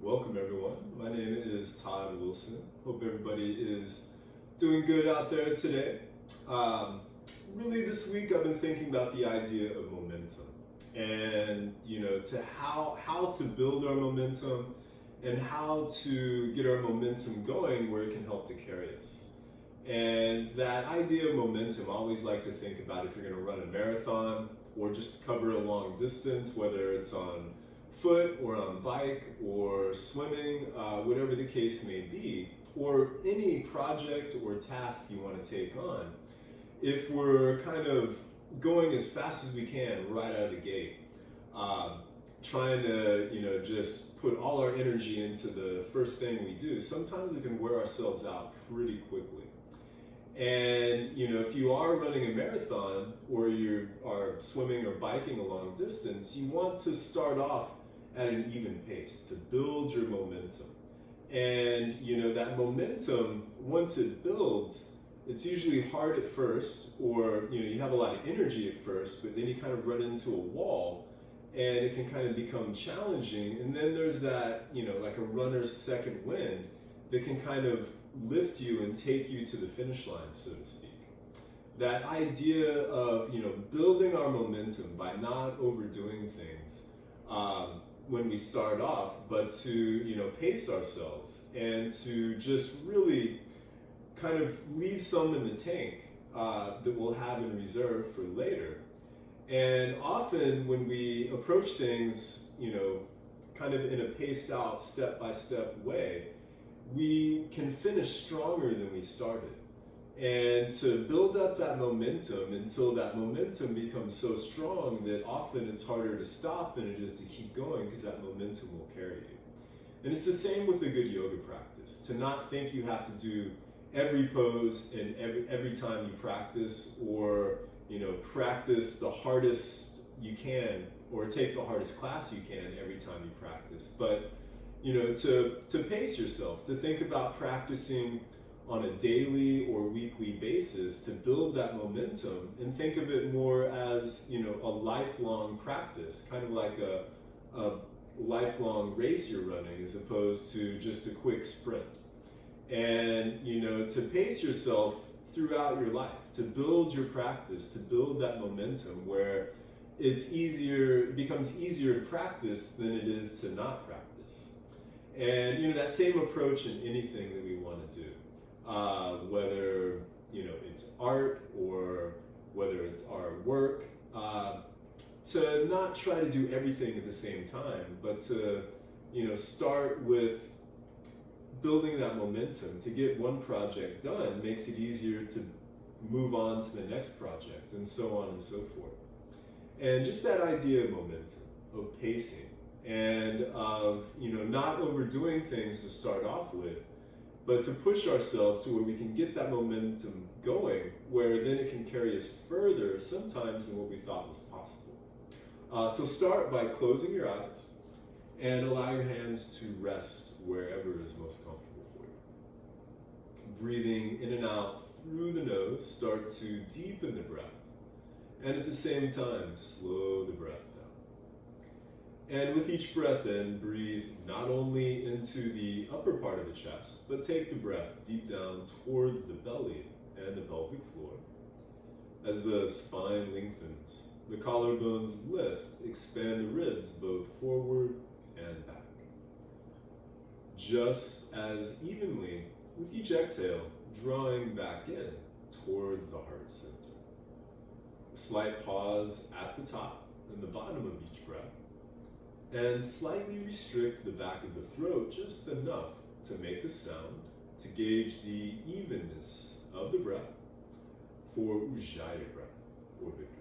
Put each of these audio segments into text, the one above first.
Welcome everyone. My name is Todd Wilson. Hope everybody is doing good out there today. Really this week I've been thinking about the idea of momentum and to how to build our momentum and how to get our momentum going where it can help to carry us. And that idea of momentum, I always like to think about if you're going to run a marathon or just cover a long distance, whether it's on foot or on bike or swimming, whatever the case may be, or any project or task you want to take on. If we're kind of going as fast as we can right out of the gate, trying to just put all our energy into the first thing we do, sometimes we can wear ourselves out pretty quickly. And if you are running a marathon or you are swimming or biking a long distance, you want to start off at an even pace to build your momentum. And that momentum, once it builds, it's usually hard at first, or you have a lot of energy at first, but then you kind of run into a wall and it can kind of become challenging. And then there's that, like a runner's second wind that can kind of lift you and take you to the finish line, so to speak. That idea of building our momentum by not overdoing things when we start off, but to pace ourselves and to just really kind of leave some in the tank that we'll have in reserve for later. And often when we approach things kind of in a paced out step-by-step way, we can finish stronger than we started. And to build up that momentum until that momentum becomes so strong that often it's harder to stop than it is to keep going, because that momentum will carry you. And it's the same with a good yoga practice. To not think you have to do every pose and every time you practice, or practice the hardest you can, or take the hardest class you can every time you practice. But to pace yourself, to think about practicing on a daily or weekly basis to build that momentum, and think of it more as a lifelong practice, kind of like a lifelong race you're running as opposed to just a quick sprint. And to pace yourself throughout your life, to build your practice, to build that momentum where it becomes easier to practice than it is to not practice. And that same approach in anything that we want to do. Whether it's art or whether it's our work, to not try to do everything at the same time, but to start with building that momentum. To get one project done makes it easier to move on to the next project, and so on and so forth. And just that idea of momentum, of pacing, and of not overdoing things to start off with, but to push ourselves to where we can get that momentum going, where then it can carry us further sometimes than what we thought was possible. So start by closing your eyes and allow your hands to rest wherever is most comfortable for you. Breathing in and out through the nose, start to deepen the breath, and at the same time, slow the breath down. And with each breath in, breathe not only into the upper part of the chest, but take the breath deep down towards the belly and the pelvic floor. As the spine lengthens, the collarbones lift, expand the ribs both forward and back. Just as evenly, with each exhale, drawing back in towards the heart center. A slight pause at the top and the bottom of each breath, and slightly restrict the back of the throat just enough to make a sound to gauge the evenness of the breath for Ujjayi breath, or victory breath.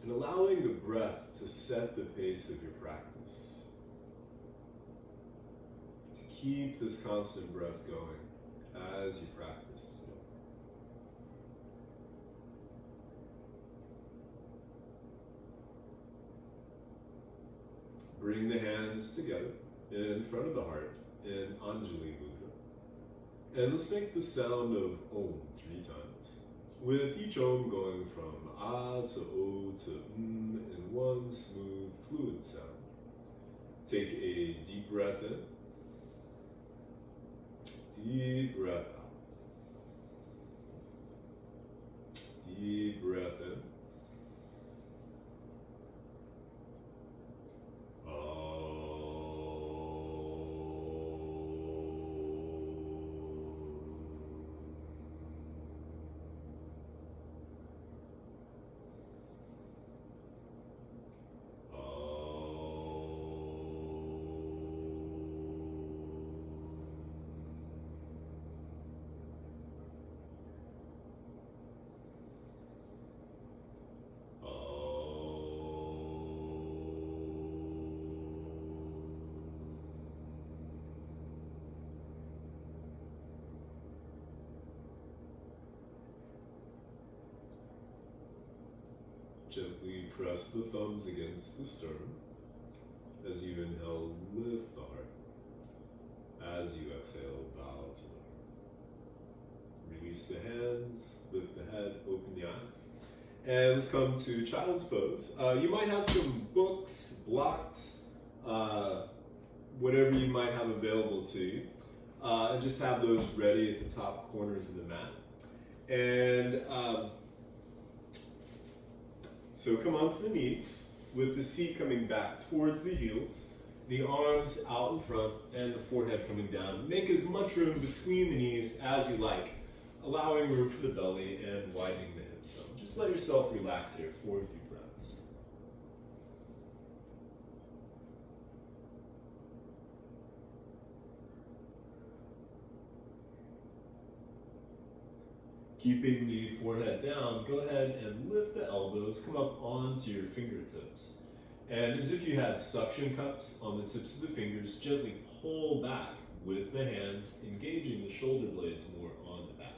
And allowing the breath to set the pace of your practice. To keep this constant breath going as you practice today. Bring the hands together in front of the heart in Anjali Mudra. And let's make the sound of Om 3 times, with each Om going from A to O to in one smooth, fluid sound. Take a deep breath in, deep breath out, deep breath in. Gently press the thumbs against the sternum. As you inhale, lift the heart. As you exhale, bow to the heart. Release the hands, lift the head, open the eyes. And let's come to child's pose. You might have some books, blocks, whatever you might have available to you. And just have those ready at the top corners of the mat. And so come onto the knees with the seat coming back towards the heels, the arms out in front, and the forehead coming down. Make as much room between the knees as you like, allowing room for the belly and widening the hips. So just let yourself relax here for a few breaths. Keeping the forehead down, go ahead and lift the elbows, come up onto your fingertips. And as if you had suction cups on the tips of the fingers, gently pull back with the hands, engaging the shoulder blades more on the back.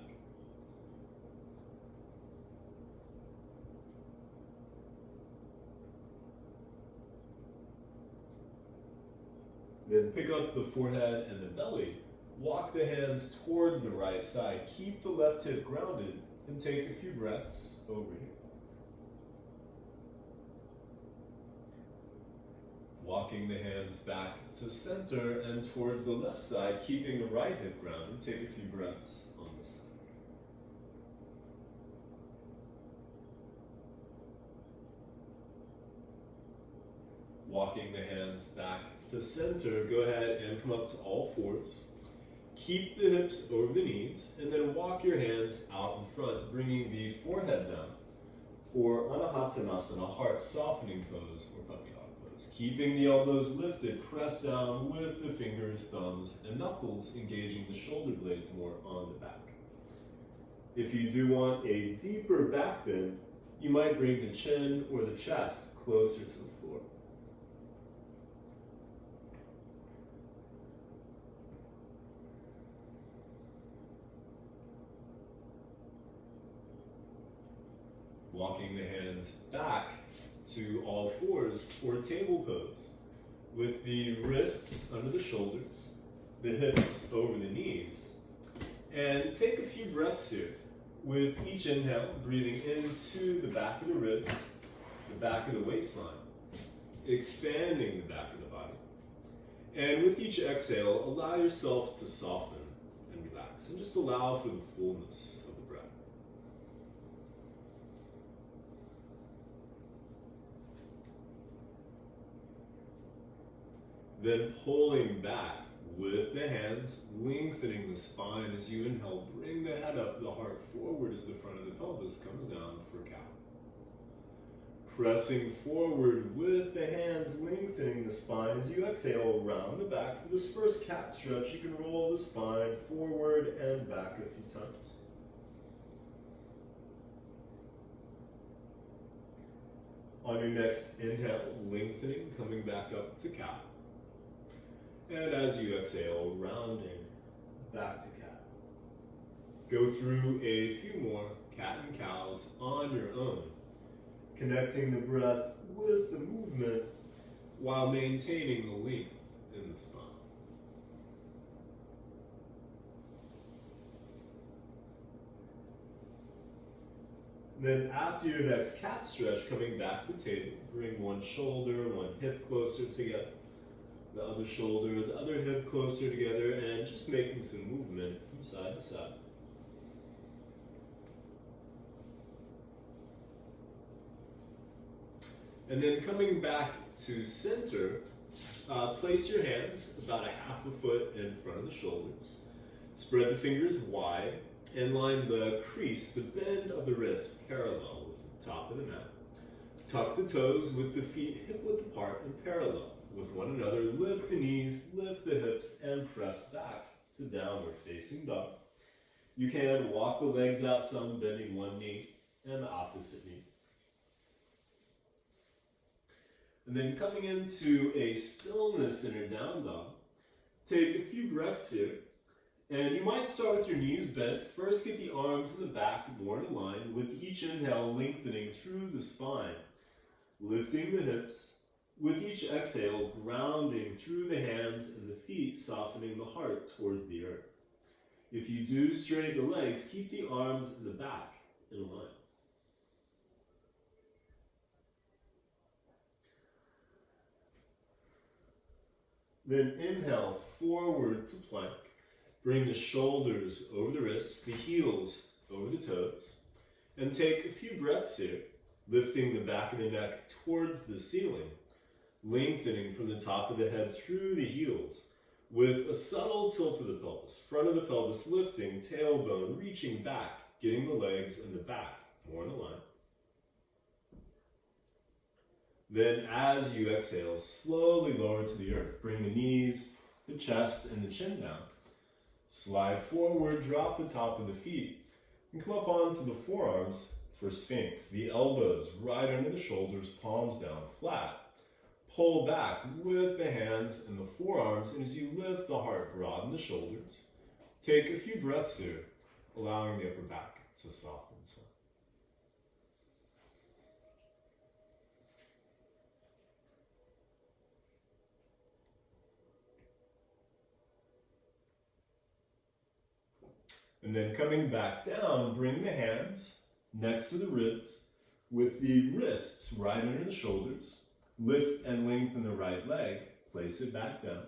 Then pick up the forehead and the belly. Walk the hands towards the right side. Keep the left hip grounded and take a few breaths over here. Walking the hands back to center and towards the left side, keeping the right hip grounded. Take a few breaths on this side. Walking the hands back to center, go ahead and come up to all fours. Keep the hips over the knees, and then walk your hands out in front, bringing the forehead down for Anahatanasana, heart softening pose, or puppy dog pose. Keeping the elbows lifted, press down with the fingers, thumbs, and knuckles, engaging the shoulder blades more on the back. If you do want a deeper back bend, you might bring the chin or the chest closer to the floor. Walking the hands back to all fours for table pose, with the wrists under the shoulders, the hips over the knees. And take a few breaths here. With each inhale, breathing into the back of the ribs, the back of the waistline, expanding the back of the body. And with each exhale, allow yourself to soften and relax, and just allow for the fullness. Then pulling back with the hands, lengthening the spine as you inhale. Bring the head up, the heart forward as the front of the pelvis comes down for cow. Pressing forward with the hands, lengthening the spine as you exhale around the back. For this first cat stretch, you can roll the spine forward and back a few times. On your next inhale, lengthening, coming back up to cow. And as you exhale, rounding back to cat. Go through a few more cat and cows on your own, connecting the breath with the movement, while maintaining the length in the spine. Then after your next cat stretch, coming back to table, bring one shoulder, one hip closer together, the other shoulder, the other hip closer together, and just making some movement from side to side. And then coming back to center, place your hands about a half a foot in front of the shoulders. Spread the fingers wide and line the crease, the bend of the wrist, parallel with the top of the mat. Tuck the toes with the feet hip-width apart and parallel with one another. Lift the knees, lift the hips, and press back to downward facing dog. You can walk the legs out some, bending one knee and the opposite knee. And then coming into a stillness in a down dog, take a few breaths here. And you might start with your knees bent. First, get the arms in the back more in line, with each inhale lengthening through the spine, lifting the hips. With each exhale, grounding through the hands and the feet, softening the heart towards the earth. If you do straighten the legs, keep the arms in the back in line. Then inhale forward to plank. Bring the shoulders over the wrists, the heels over the toes, and take a few breaths here, lifting the back of the neck towards the ceiling, lengthening from the top of the head through the heels, with a subtle tilt of the pelvis, front of the pelvis lifting, tailbone reaching back, getting the legs in the back more in a line. Then as you exhale, slowly lower to the earth. Bring the knees, the chest, and the chin down. Slide forward, drop the top of the feet, and come up onto the forearms for Sphinx. The elbows right under the shoulders, palms down flat. Pull back with the hands and the forearms, and as you lift the heart, broaden the shoulders. Take a few breaths here, allowing the upper back to soften some. And then coming back down, bring the hands next to the ribs with the wrists right under the shoulders. Lift and lengthen the right leg, place it back down.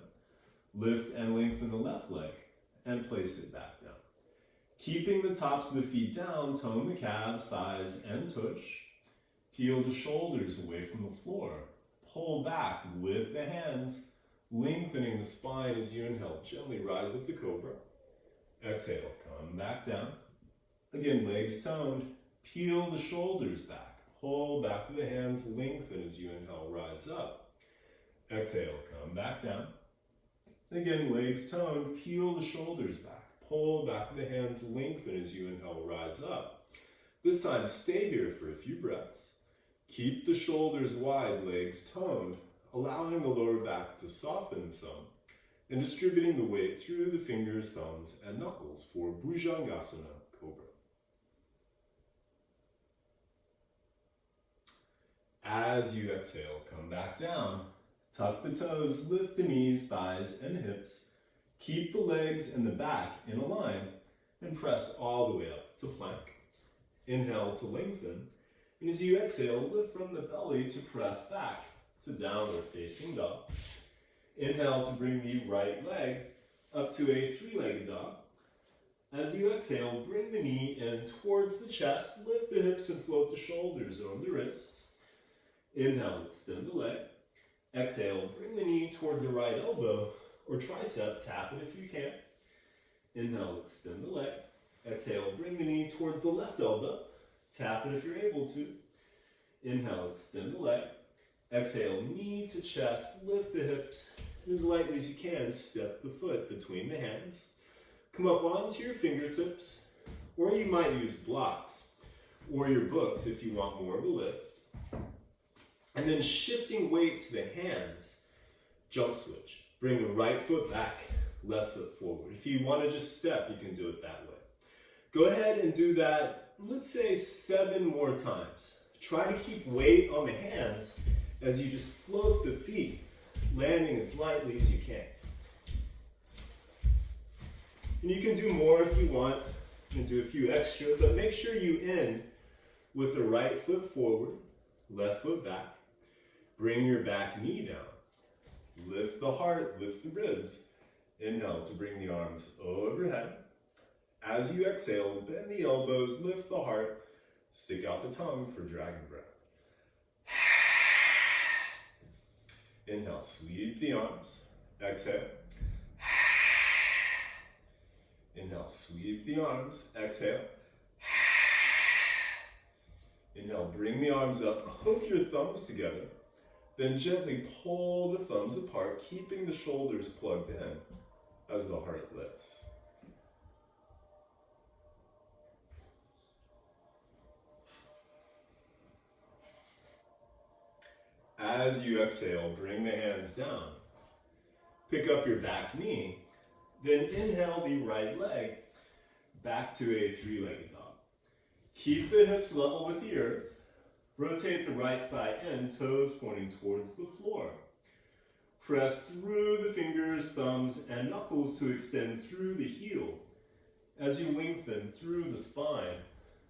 Lift and lengthen the left leg and place it back down. Keeping the tops of the feet down, tone the calves, thighs, and tush. Peel the shoulders away from the floor. Pull back with the hands, lengthening the spine as you inhale. Gently rise up to cobra. Exhale, come back down. Again, legs toned. Peel the shoulders back. Pull back with the hands, lengthen as you inhale, rise up. Exhale, come back down. Again, legs toned. Peel the shoulders back. Pull back with the hands, lengthen as you inhale, rise up. This time, stay here for a few breaths. Keep the shoulders wide, legs toned, allowing the lower back to soften some, and distributing the weight through the fingers, thumbs, and knuckles for Bhujangasana, Cobra. As you exhale, come back down. Tuck the toes, lift the knees, thighs, and hips. Keep the legs and the back in a line, and press all the way up to plank. Inhale to lengthen, and as you exhale, lift from the belly to press back to downward facing dog. Inhale to bring the right leg up to a three-legged dog. As you exhale, bring the knee in towards the chest, lift the hips and float the shoulders over the wrists. Inhale, extend the leg. Exhale, bring the knee towards the right elbow or tricep, tap it if you can. Inhale, extend the leg. Exhale, bring the knee towards the left elbow, tap it if you're able to. Inhale, extend the leg. Exhale, knee to chest, lift the hips, and as lightly as you can, step the foot between the hands. Come up onto your fingertips, or you might use blocks, or your books if you want more of a lift. And then shifting weight to the hands, jump switch. Bring the right foot back, left foot forward. If you want to just step, you can do it that way. Go ahead and do that, let's say 7 more times. Try to keep weight on the hands as you just float the feet landing as lightly as you can. And you can do more if you want, and do a few extra, but make sure you end with the right foot forward, left foot back. Bring your back knee down. Lift the heart, lift the ribs. Inhale to bring the arms overhead. As you exhale, bend the elbows, lift the heart, stick out the tongue for dragon breath. Inhale, sweep the arms. Exhale. Inhale, sweep the arms. Exhale. Inhale, bring the arms up, hook your thumbs together. Then gently pull the thumbs apart, keeping the shoulders plugged in as the heart lifts. As you exhale, bring the hands down. Pick up your back knee. Then inhale the right leg back to a three-legged dog. Keep the hips level with the earth. Rotate the right thigh in, toes pointing towards the floor. Press through the fingers, thumbs, and knuckles to extend through the heel as you lengthen through the spine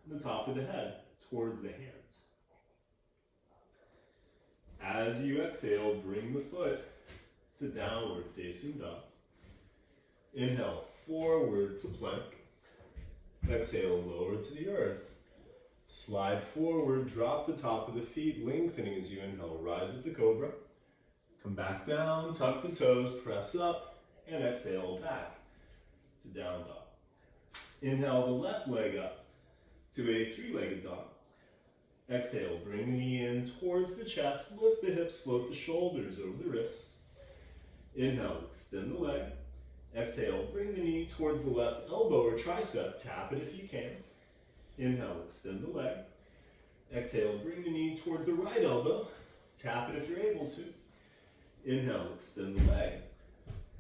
and the top of the head towards the hands. As you exhale, bring the foot to downward facing dog. Inhale, forward to plank. Exhale, lower to the earth. Slide forward, drop the top of the feet, lengthening as you inhale. Rise up to cobra. Come back down, tuck the toes, press up, and exhale back to down dog. Inhale the left leg up to a three-legged dog. Exhale, bring the knee in towards the chest, lift the hips, float the shoulders over the wrists. Inhale, extend the leg. Exhale, bring the knee towards the left elbow or tricep, tap it if you can. Inhale, extend the leg. Exhale, bring the knee towards the right elbow, tap it if you're able to. Inhale, extend the leg.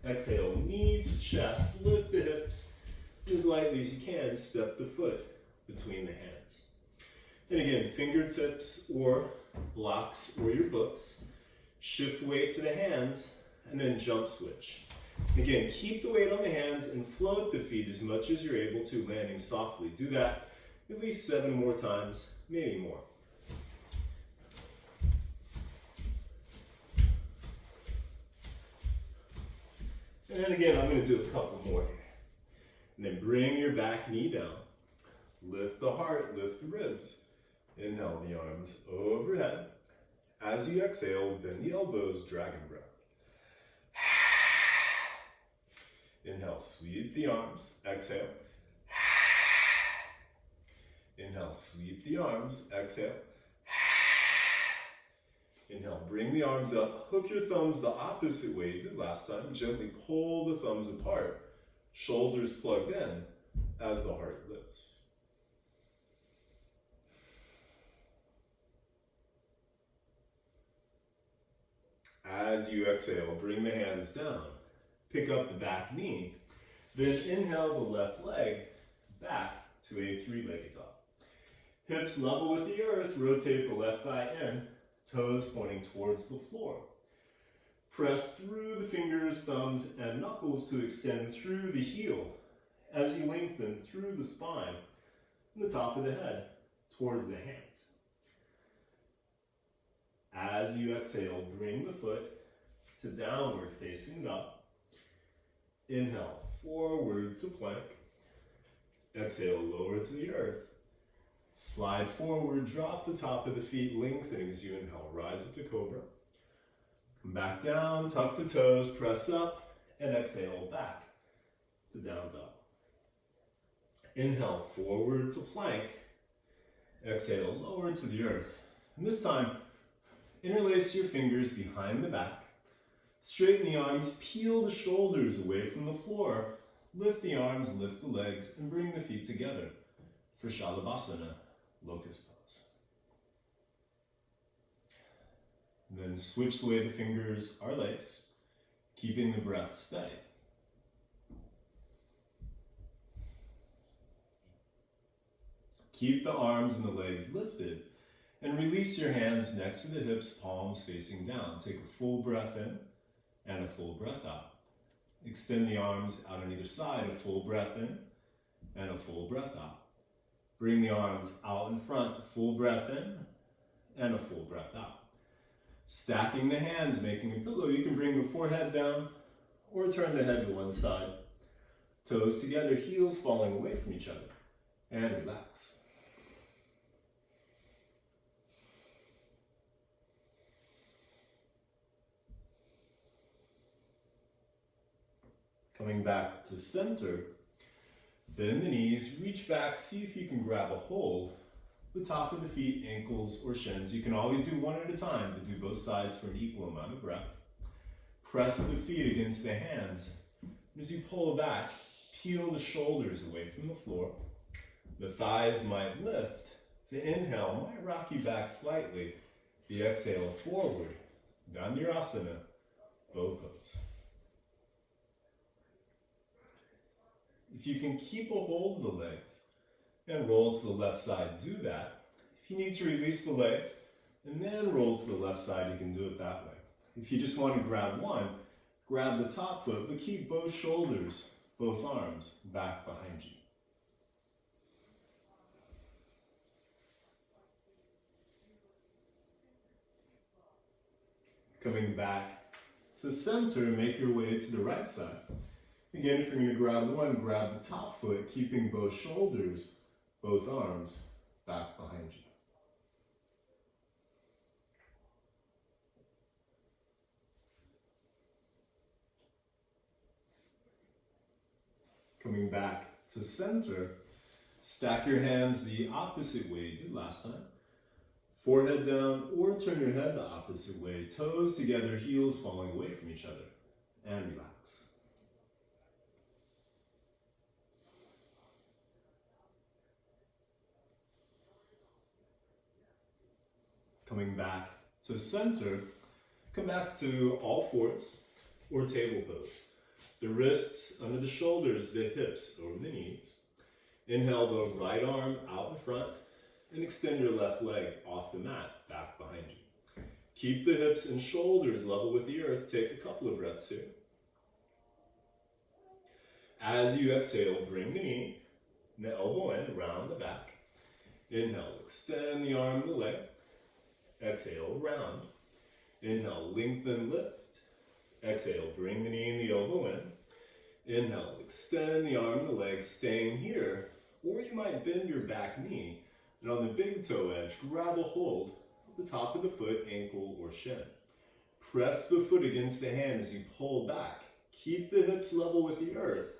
Exhale, knee to chest, lift the hips as lightly as you can, step the foot between the hands. And again, fingertips or blocks or your books. Shift weight to the hands and then jump switch. Again, keep the weight on the hands and float the feet as much as you're able to, landing softly. Do that at least 7 more times, maybe more. And then again, I'm going to do a couple more here. And then bring your back knee down. Lift the heart, lift the ribs. Inhale the arms overhead. As you exhale, bend the elbows, dragon breath. Inhale, sweep the arms. Exhale. Inhale, sweep the arms. Exhale. Inhale, bring the arms up. Hook your thumbs the opposite way you did last time. Gently pull the thumbs apart. Shoulders plugged in as the heart lifts. As you exhale, bring the hands down. Pick up the back knee. Then inhale the left leg back to a three-legged dog. Hips level with the earth. Rotate the left thigh in. Toes pointing towards the floor. Press through the fingers, thumbs, and knuckles to extend through the heel as you lengthen through the spine and the top of the head towards the hands. As you exhale, bring the foot to downward facing dog. Inhale, forward to plank. Exhale, lower to the earth. Slide forward, drop the top of the feet, lengthening as you inhale. Rise up to cobra. Come back down, tuck the toes, press up, and exhale back to down dog. Inhale, forward to plank. Exhale, lower to the earth. And this time, interlace your fingers behind the back. Straighten the arms, peel the shoulders away from the floor. Lift the arms, lift the legs, and bring the feet together for Shavasana, locust pose. And then switch the way the fingers are laced, keeping the breath steady. Keep the arms and the legs lifted, and release your hands next to the hips, palms facing down. Take a full breath in, and a full breath out. Extend the arms out on either side, a full breath in and a full breath out. Bring the arms out in front, a full breath in and a full breath out. Stacking the hands, making a pillow. You can bring the forehead down or turn the head to one side. Toes together, heels falling away from each other. And relax. Coming back to center, bend the knees, reach back, see if you can grab a hold. The top of the feet, ankles, or shins. You can always do one at a time, but do both sides for an equal amount of breath. Press the feet against the hands. And as you pull back, peel the shoulders away from the floor. The thighs might lift. The inhale might rock you back slightly. The exhale forward, down to your asana, bow pose. If you can keep a hold of the legs and roll to the left side, do that. If you need to release the legs and then roll to the left side, you can do it that way. If you just want to grab one, grab the top foot, but keep both shoulders, both arms back behind you. Coming back to center, make your way to the right side. Again, if you're going to grab one, grab the top foot, keeping both shoulders, both arms back behind you. Coming back to center, stack your hands the opposite way you did last time. Forehead down or turn your head the opposite way. Toes together, heels falling away from each other. And relax. Coming back to center, come back to all fours or table pose. The wrists under the shoulders, the hips over the knees. Inhale the right arm out in front and extend your left leg off the mat, back behind you. Keep the hips and shoulders level with the earth. Take a couple of breaths here. As you exhale, bring the knee, the elbow in, round the back. Inhale, extend the arm and the leg. Exhale, round. Inhale, lengthen, lift. Exhale, bring the knee and the elbow in. Inhale, extend the arm and the leg, staying here. Or you might bend your back knee. And on the big toe edge, grab a hold at the top of the foot, ankle, or shin. Press the foot against the hand as you pull back. Keep the hips level with the earth.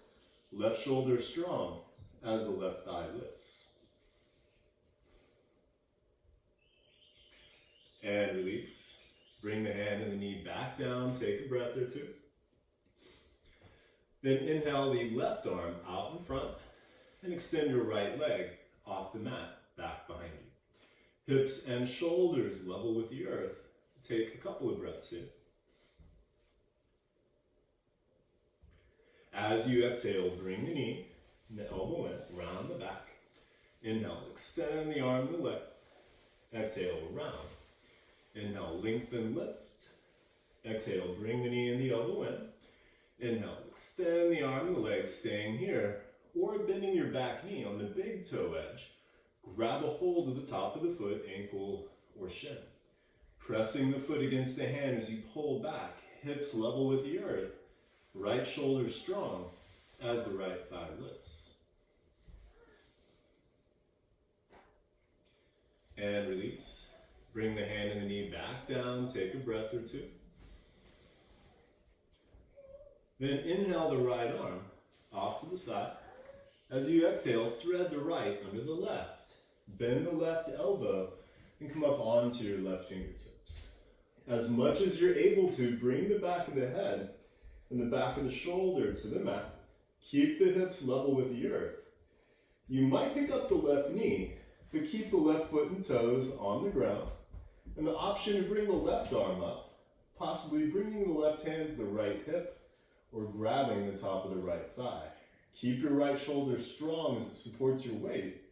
Left shoulder strong as the left thigh lifts. And release. Bring the hand and the knee back down. Take a breath or two. Then inhale the left arm out in front and extend your right leg off the mat, back behind you. Hips and shoulders level with the earth. Take a couple of breaths here. As you exhale, bring the knee and the elbow in, round the back. Inhale, extend the arm and the leg. Exhale, round. Inhale, lengthen, lift. Exhale, bring the knee and the elbow in. Inhale, extend the arm and the leg, staying here, or bending your back knee on the big toe edge. Grab a hold of the top of the foot, ankle, or shin. Pressing the foot against the hand as you pull back, hips level with the earth, right shoulder strong as the right thigh lifts. And release. Bring the hand and the knee back down, take a breath or two. Then inhale the right arm off to the side. As you exhale, thread the right under the left. Bend the left elbow and come up onto your left fingertips. As much as you're able to, bring the back of the head and the back of the shoulder to the mat. Keep the hips level with the earth. You might pick up the left knee, but keep the left foot and toes on the ground. And the option to bring the left arm up, possibly bringing the left hand to the right hip or grabbing the top of the right thigh. Keep your right shoulder strong as it supports your weight,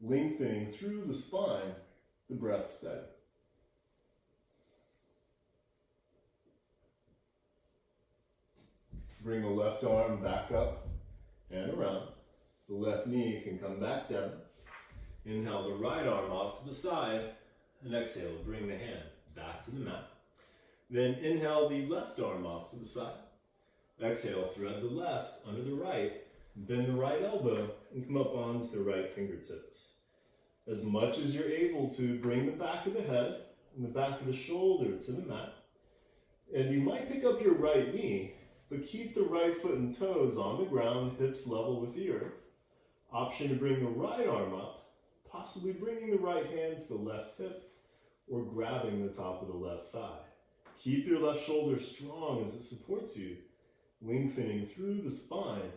lengthening through the spine, the breath steady. bring the left arm back up and around. The left knee can come back down. Inhale the right arm off to the side, and exhale, bring the hand back to the mat. Then inhale the left arm off to the side. Exhale, thread the left under the right, bend the right elbow, and come up onto the right fingertips. As much as you're able to, bring the back of the head and the back of the shoulder to the mat. And you might pick up your right knee, but keep the right foot and toes on the ground, hips level with the earth. Option to bring the right arm up, possibly bringing the right hand to the left hip or grabbing the top of the left thigh. Keep your left shoulder strong as it supports you, lengthening through the spine,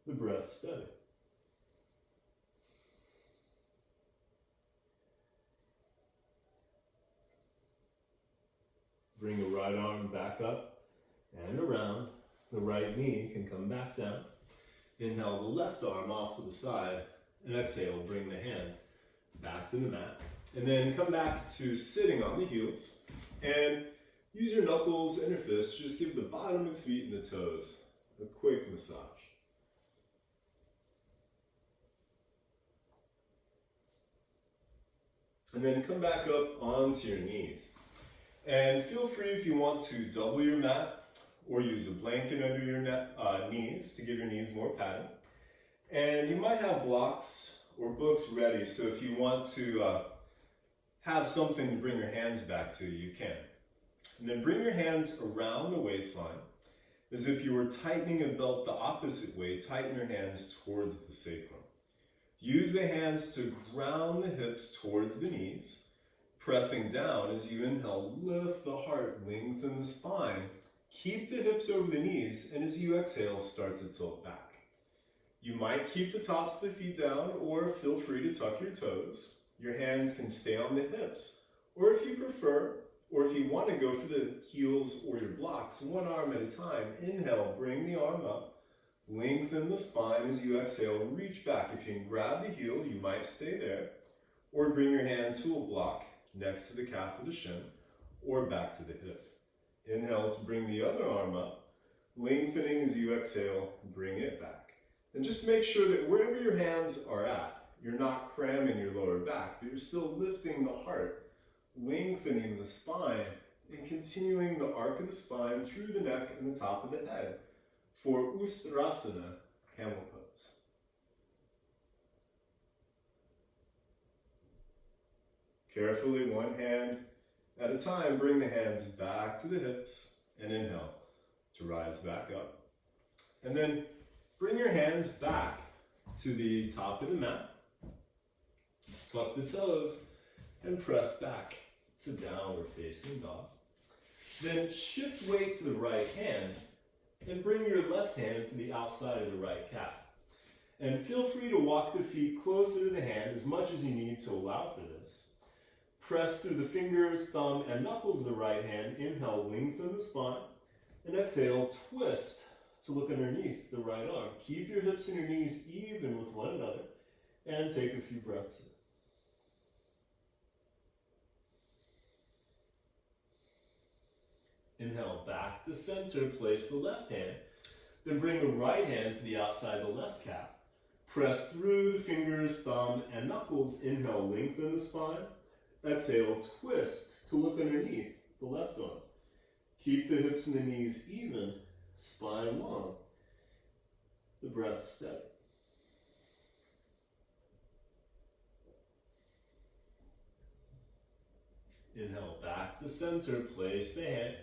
the breath steady. Bring the right arm back up and around. The right knee can come back down. Inhale the left arm off to the side, and exhale, bring the hand back to the mat. And then come back to sitting on the heels, and use your knuckles and your fists. Just give the bottom of the feet and the toes a quick massage. And then come back up onto your knees. And feel free if you want to double your mat or use a blanket under your knees to give your knees more padding. And you might have blocks or books ready, so if you want to have something to bring your hands back to, you can. And then bring your hands around the waistline as if you were tightening a belt the opposite way. Tighten your hands towards the sacrum. Use the hands to ground the hips towards the knees. Pressing down as you inhale, lift the heart, lengthen the spine. Keep the hips over the knees, and as you exhale, start to tilt back. You might keep the tops of the feet down, or feel free to tuck your toes. Your hands can stay on the hips, or if you prefer, or if you want to go for the heels or your blocks, one arm at a time. Inhale, bring the arm up, lengthen the spine as you exhale, reach back. If you can grab the heel, you might stay there, or bring your hand to a block next to the calf or the shin, or back to the hip. Inhale to bring the other arm up, lengthening as you exhale, bring it back. And just make sure that wherever your hands are at, you're not cramming your lower back, but you're still lifting the heart, lengthening the spine, and continuing the arc of the spine through the neck and the top of the head for Uttanasana, Camel pose. Carefully, one hand at a time, bring the hands back to the hips and inhale to rise back up. And then bring your hands back to the top of the mat. Tuck the toes and press back to downward facing dog. Then shift weight to the right hand and bring your left hand to the outside of the right calf. And feel free to walk the feet closer to the hand as much as you need to allow for this. Press through the fingers, thumb, and knuckles of the right hand. Inhale, lengthen the spine. And exhale, twist to look underneath the right arm. Keep your hips and your knees even with one another. And take a few breaths in. Inhale, back to center. Place the left hand. Then bring the right hand to the outside of the left calf. Press through the fingers, thumb, and knuckles. Inhale, lengthen the spine. Exhale, twist to look underneath the left arm. Keep the hips and the knees even, spine long. The breath steady. Inhale, back to center, place the hand.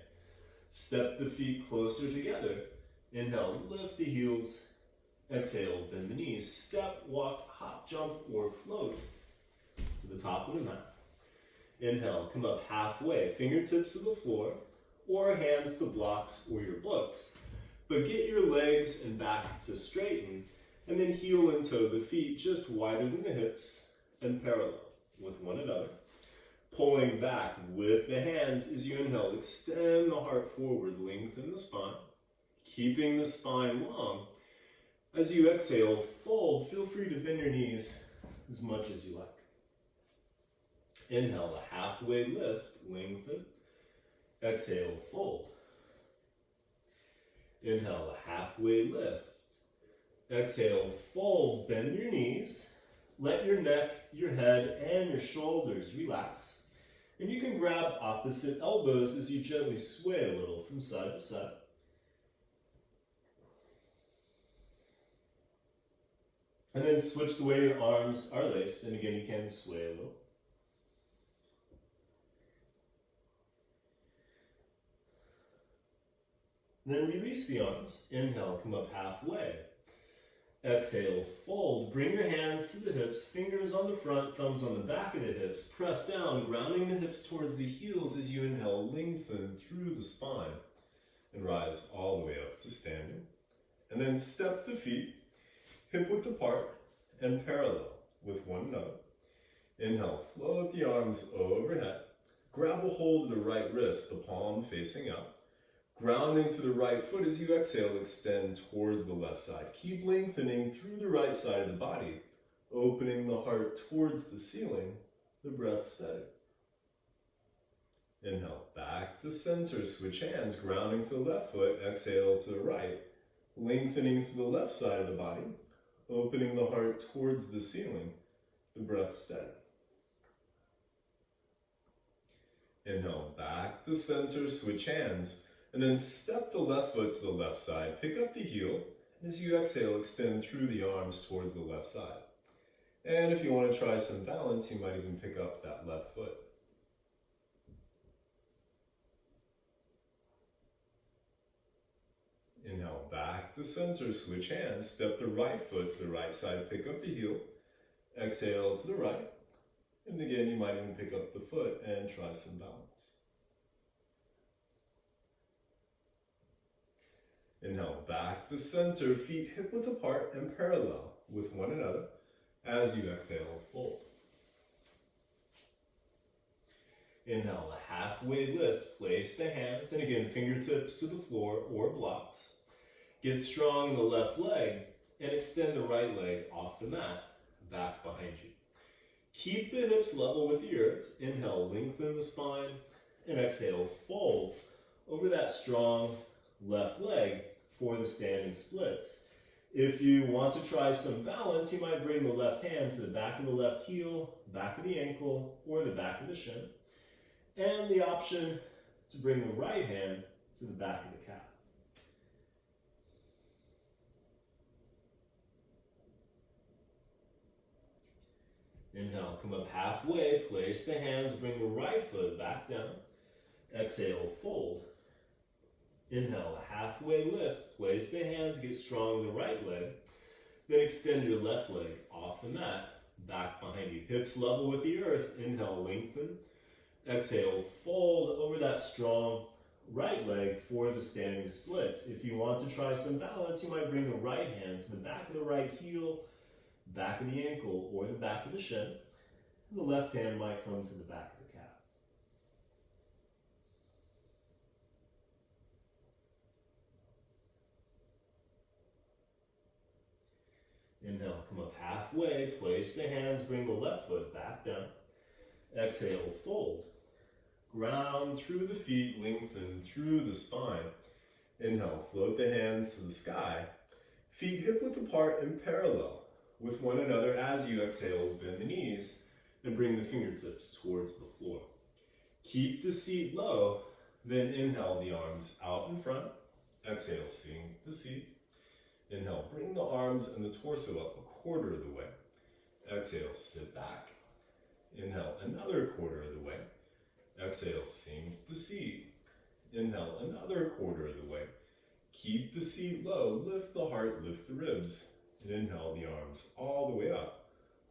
Step the feet closer together. Inhale, lift the heels. Exhale, bend the knees. Step, walk, hop, jump, or float to the top of the mat. Inhale, come up halfway, fingertips to the floor, or hands to blocks or your books. But get your legs and back to straighten, and then heel and toe the feet just wider than the hips and parallel with one another. Pulling back with the hands as you inhale, extend the heart forward, lengthen the spine, keeping the spine long. As you exhale, fold. Feel free to bend your knees as much as you like. Inhale, a halfway lift, lengthen. Exhale, fold. Inhale, a halfway lift. Exhale, fold, bend your knees. Let your neck, your head, and your shoulders relax. And you can grab opposite elbows as you gently sway a little from side to side. And then switch the way your arms are laced, and again you can sway a little. Then release the arms. Inhale, come up halfway. Exhale, fold. Bring your hands to the hips, fingers on the front, thumbs on the back of the hips. Press down, grounding the hips towards the heels as you inhale, lengthen through the spine. And rise all the way up to standing. And then step the feet, hip width apart, and parallel with one another. Inhale, float the arms overhead. Grab a hold of the right wrist, the palm facing up. Grounding through the right foot as you exhale, extend towards the left side. Keep lengthening through the right side of the body, opening the heart towards the ceiling, the breath steady. Inhale, back to center, switch hands, grounding through the left foot, exhale to the right, lengthening through the left side of the body, opening the heart towards the ceiling, the breath steady. Inhale, back to center, switch hands, and then step the left foot to the left side, pick up the heel, and as you exhale, extend through the arms towards the left side. And if you want to try some balance, you might even pick up that left foot. Inhale, back to center, switch hands, step the right foot to the right side, pick up the heel, exhale to the right, and again, you might even pick up the foot and try some balance. Inhale, back to center, feet hip width apart and parallel with one another. As you exhale, fold. Inhale, a halfway lift, place the hands, and again, fingertips to the floor or blocks. Get strong in the left leg, and extend the right leg off the mat, back behind you. Keep the hips level with the earth. Inhale, lengthen the spine, and exhale, fold over that strong left leg for the standing splits. If you want to try some balance, you might bring the left hand to the back of the left heel, back of the ankle, or the back of the shin. And the option to bring the right hand to the back of the calf. Inhale, come up halfway, place the hands, bring the right foot back down. Exhale, fold. Inhale, a halfway lift, place the hands, get strong in the right leg, then extend your left leg off the mat, back behind you. Hips level with the earth, inhale, lengthen. Exhale, fold over that strong right leg for the standing splits. If you want to try some balance, you might bring the right hand to the back of the right heel, back of the ankle, or the back of the shin. And the left hand might come to the back of the calf. Inhale, come up halfway, place the hands, bring the left foot back down. Exhale, fold. Ground through the feet, lengthen through the spine. Inhale, float the hands to the sky. Feet hip width apart and parallel with one another. As you exhale, bend the knees and bring the fingertips towards the floor. Keep the seat low, then inhale the arms out in front. Exhale, sink the seat. Inhale, bring the arms and the torso up a quarter of the way. Exhale, sit back. Inhale, another quarter of the way. Exhale, sink the seat. Inhale, another quarter of the way. Keep the seat low, lift the heart, lift the ribs. And inhale the arms all the way up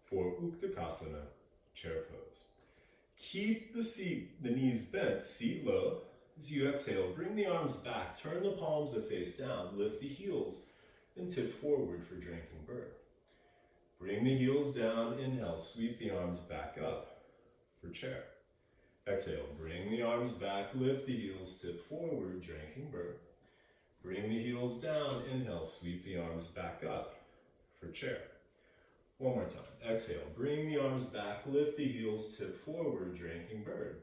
for Uttanasana, chair pose. Keep the knees bent, seat low. As you exhale, bring the arms back, turn the palms to face down, lift the heels, and tip forward for drinking bird. Bring the heels down, inhale, sweep the arms back up for chair. Exhale, bring the arms back, lift the heels, tip forward, drinking bird. Bring the heels down, inhale, sweep the arms back up for chair. One more time. Exhale, bring the arms back, lift the heels, tip forward, drinking bird.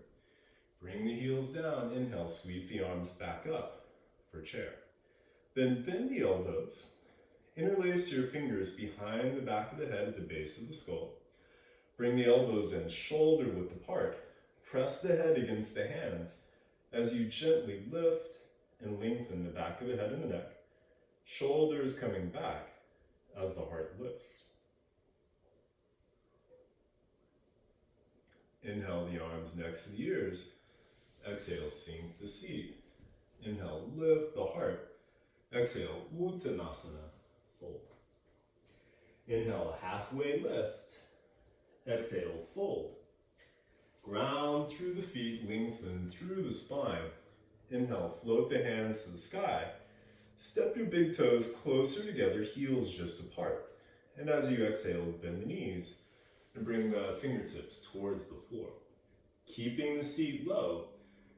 Bring the heels down, inhale, sweep the arms back up for chair. Then bend the elbows. Interlace your fingers behind the back of the head at the base of the skull. Bring the elbows in shoulder width apart. Press the head against the hands as you gently lift and lengthen the back of the head and the neck. Shoulders coming back as the heart lifts. Inhale the arms next to the ears. Exhale, sink the seat. Inhale, lift the heart. Exhale, Uttanasana, fold. Inhale, halfway lift. Exhale, fold. Ground through the feet, lengthen through the spine. Inhale, float the hands to the sky. Step your big toes closer together, heels just apart. And as you exhale, bend the knees and bring the fingertips towards the floor. Keeping the seat low.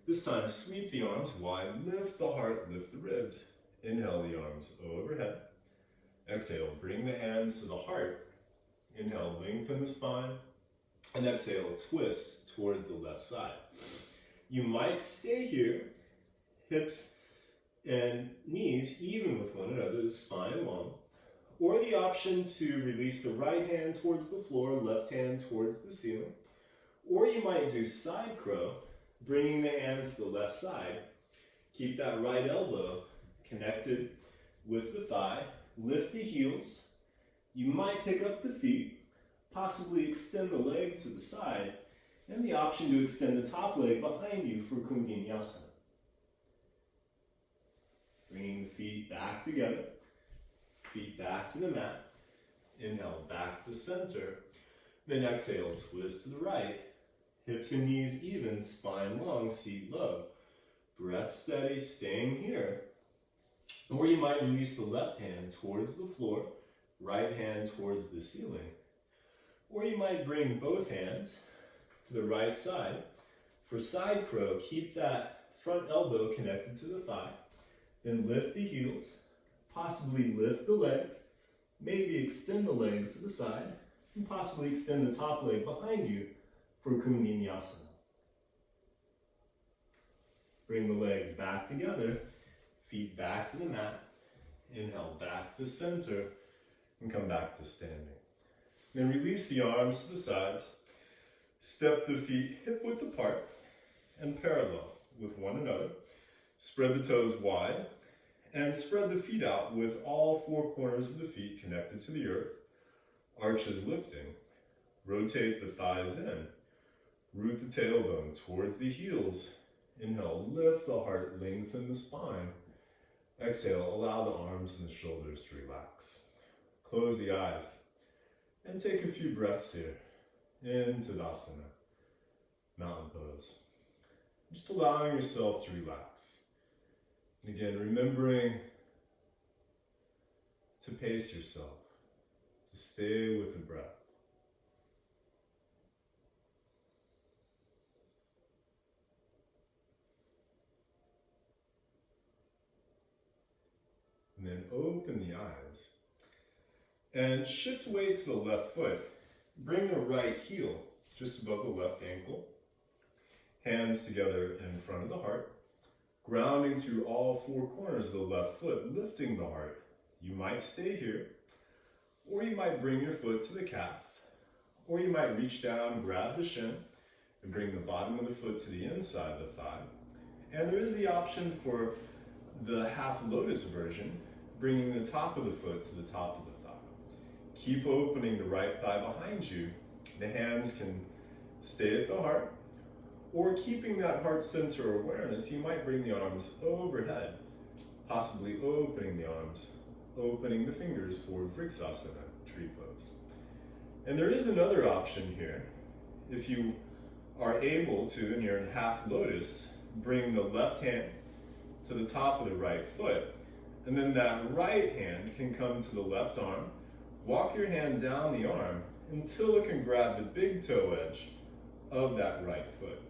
This time, sweep the arms wide, lift the heart, lift the ribs. Inhale the arms overhead. Exhale, bring the hands to the heart. Inhale, lengthen the spine. And exhale, twist towards the left side. You might stay here, hips and knees even with one another, the spine long. Or the option to release the right hand towards the floor, left hand towards the ceiling. Or you might do side crow, bringing the hands to the left side. Keep that right elbow connected with the thigh. Lift the heels. You might pick up the feet, possibly extend the legs to the side, and the option to extend the top leg behind you for Kundalini. Bringing the feet back together. Feet back to the mat. Inhale, back to center. Then exhale, twist to the right. Hips and knees even, spine long, seat low. Breath steady, staying here. Or you might release the left hand towards the floor, right hand towards the ceiling. Or you might bring both hands to the right side. For side crow, keep that front elbow connected to the thigh. Then lift the heels. Possibly lift the legs, maybe extend the legs to the side, and possibly extend the top leg behind you for Kundalini. Bring the legs back together, feet back to the mat. Inhale, back to center, and come back to standing. Then release the arms to the sides. Step the feet hip width apart and parallel with one another. Spread the toes wide. And spread the feet out with all four corners of the feet connected to the earth. Arches lifting. Rotate the thighs in. Root the tailbone towards the heels. Inhale, lift the heart, lengthen the spine. Exhale, allow the arms and the shoulders to relax. Close the eyes. And take a few breaths here. In Tadasana, mountain pose. Just allowing yourself to relax. Again, remembering to pace yourself, to stay with the breath. And then open the eyes. And shift weight to the left foot. Bring the right heel just above the left ankle. Hands together in front of the heart. Grounding through all four corners of the left foot, lifting the heart. You might stay here, or you might bring your foot to the calf, or you might reach down, grab the shin, and bring the bottom of the foot to the inside of the thigh. And there is the option for the half lotus version, bringing the top of the foot to the top of the thigh. Keep opening the right thigh behind you. The hands can stay at the heart. Or keeping that heart center awareness, you might bring the arms overhead, possibly opening the arms, opening the fingers for Vrksasana, tree pose. And there is another option here. If you are able to, and you're in half lotus, bring the left hand to the top of the right foot, and then that right hand can come to the left arm. Walk your hand down the arm until it can grab the big toe edge of that right foot.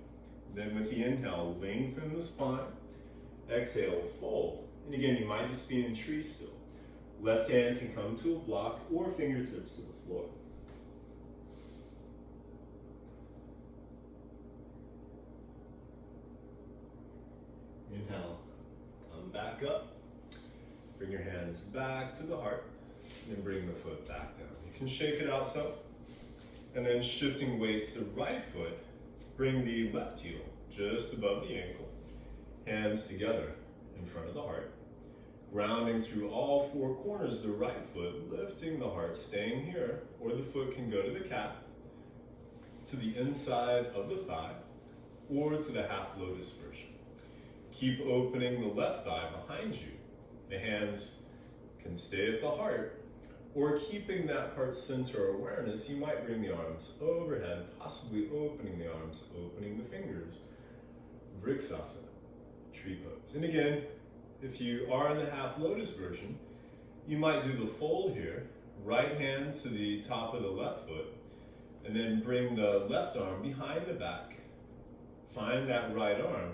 Then with the inhale, lengthen the spine. Exhale, fold. And again, you might just be in tree still. Left hand can come to a block or fingertips to the floor. Inhale, come back up. Bring your hands back to the heart, and then bring the foot back down. You can shake it out so. And then shifting weight to the right foot, bring the left heel just above the ankle, hands together in front of the heart. Grounding through all four corners of the right foot, lifting the heart, staying here, or the foot can go to the calf, to the inside of the thigh, or to the half lotus version. Keep opening the left thigh behind you. The hands can stay at the heart, or keeping that heart center awareness, you might bring the arms overhead, possibly opening the arms, opening the fingers. Vriksasana, tree pose. And again, if you are in the half lotus version, you might do the fold here, right hand to the top of the left foot, and then bring the left arm behind the back. Find that right arm.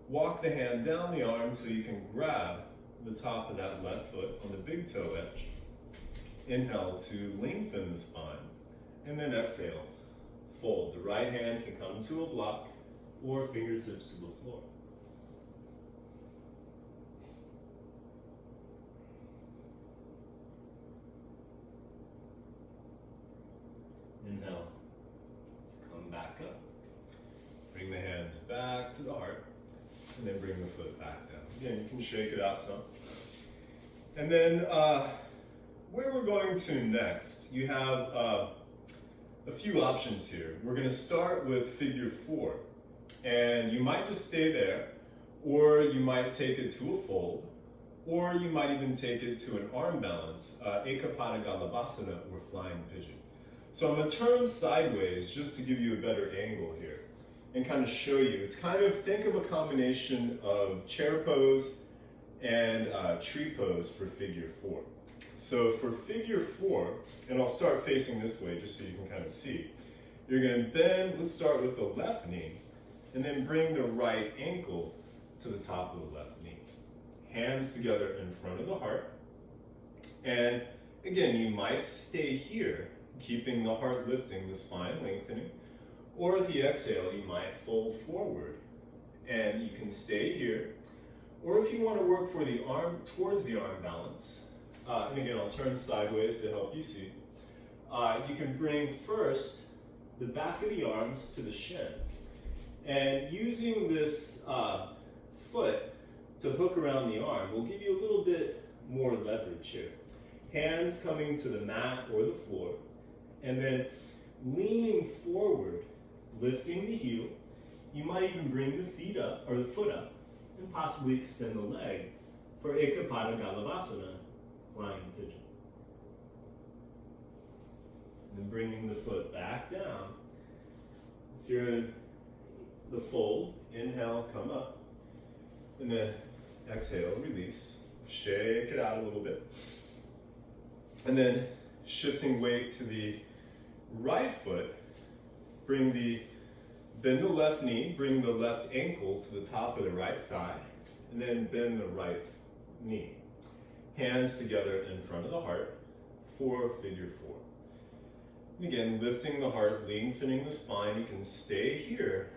Walk the hand down the arm so you can grab the top of that left foot on the big toe edge. Inhale to lengthen the spine, and then exhale. Fold. The right hand can come to a block or fingertips to the floor. Inhale to come back up. Bring the hands back to the heart, and then bring the foot back down. Again, you can shake it out some. And then where we're going to next, you have a few options here. We're going to start with figure 4. And you might just stay there, or you might take it to a fold, or you might even take it to an arm balance, Ekapada Galavasana or flying pigeon. So I'm going to turn sideways just to give you a better angle here and kind of show you. It's kind of, think of a combination of chair pose and tree pose for figure 4. So for figure 4, and I'll start facing this way just so you can kind of see. You're going to bend, let's start with the left knee, and then bring the right ankle to the top of the left knee. Hands together in front of the heart. And again, you might stay here, keeping the heart lifting, the spine lengthening. Or with the exhale, you might fold forward, and you can stay here. Or if you want to work for the arm, towards the arm balance, and again, I'll turn sideways to help you see. You can bring first the back of the arms to the shin. And using this foot to hook around the arm will give you a little bit more leverage here. Hands coming to the mat or the floor. And then leaning forward, lifting the heel. You might even bring the feet up, or the foot up, and possibly extend the leg for Ekapada Galavasana, flying pigeon. And then bringing the foot back down. If you're in the fold, inhale, come up. And then exhale, release. Shake it out a little bit. And then shifting weight to the right foot, bend the left knee, bring the left ankle to the top of the right thigh, and then bend the right knee. Hands together in front of the heart for figure 4. And again, lifting the heart, lengthening the spine. You can stay here,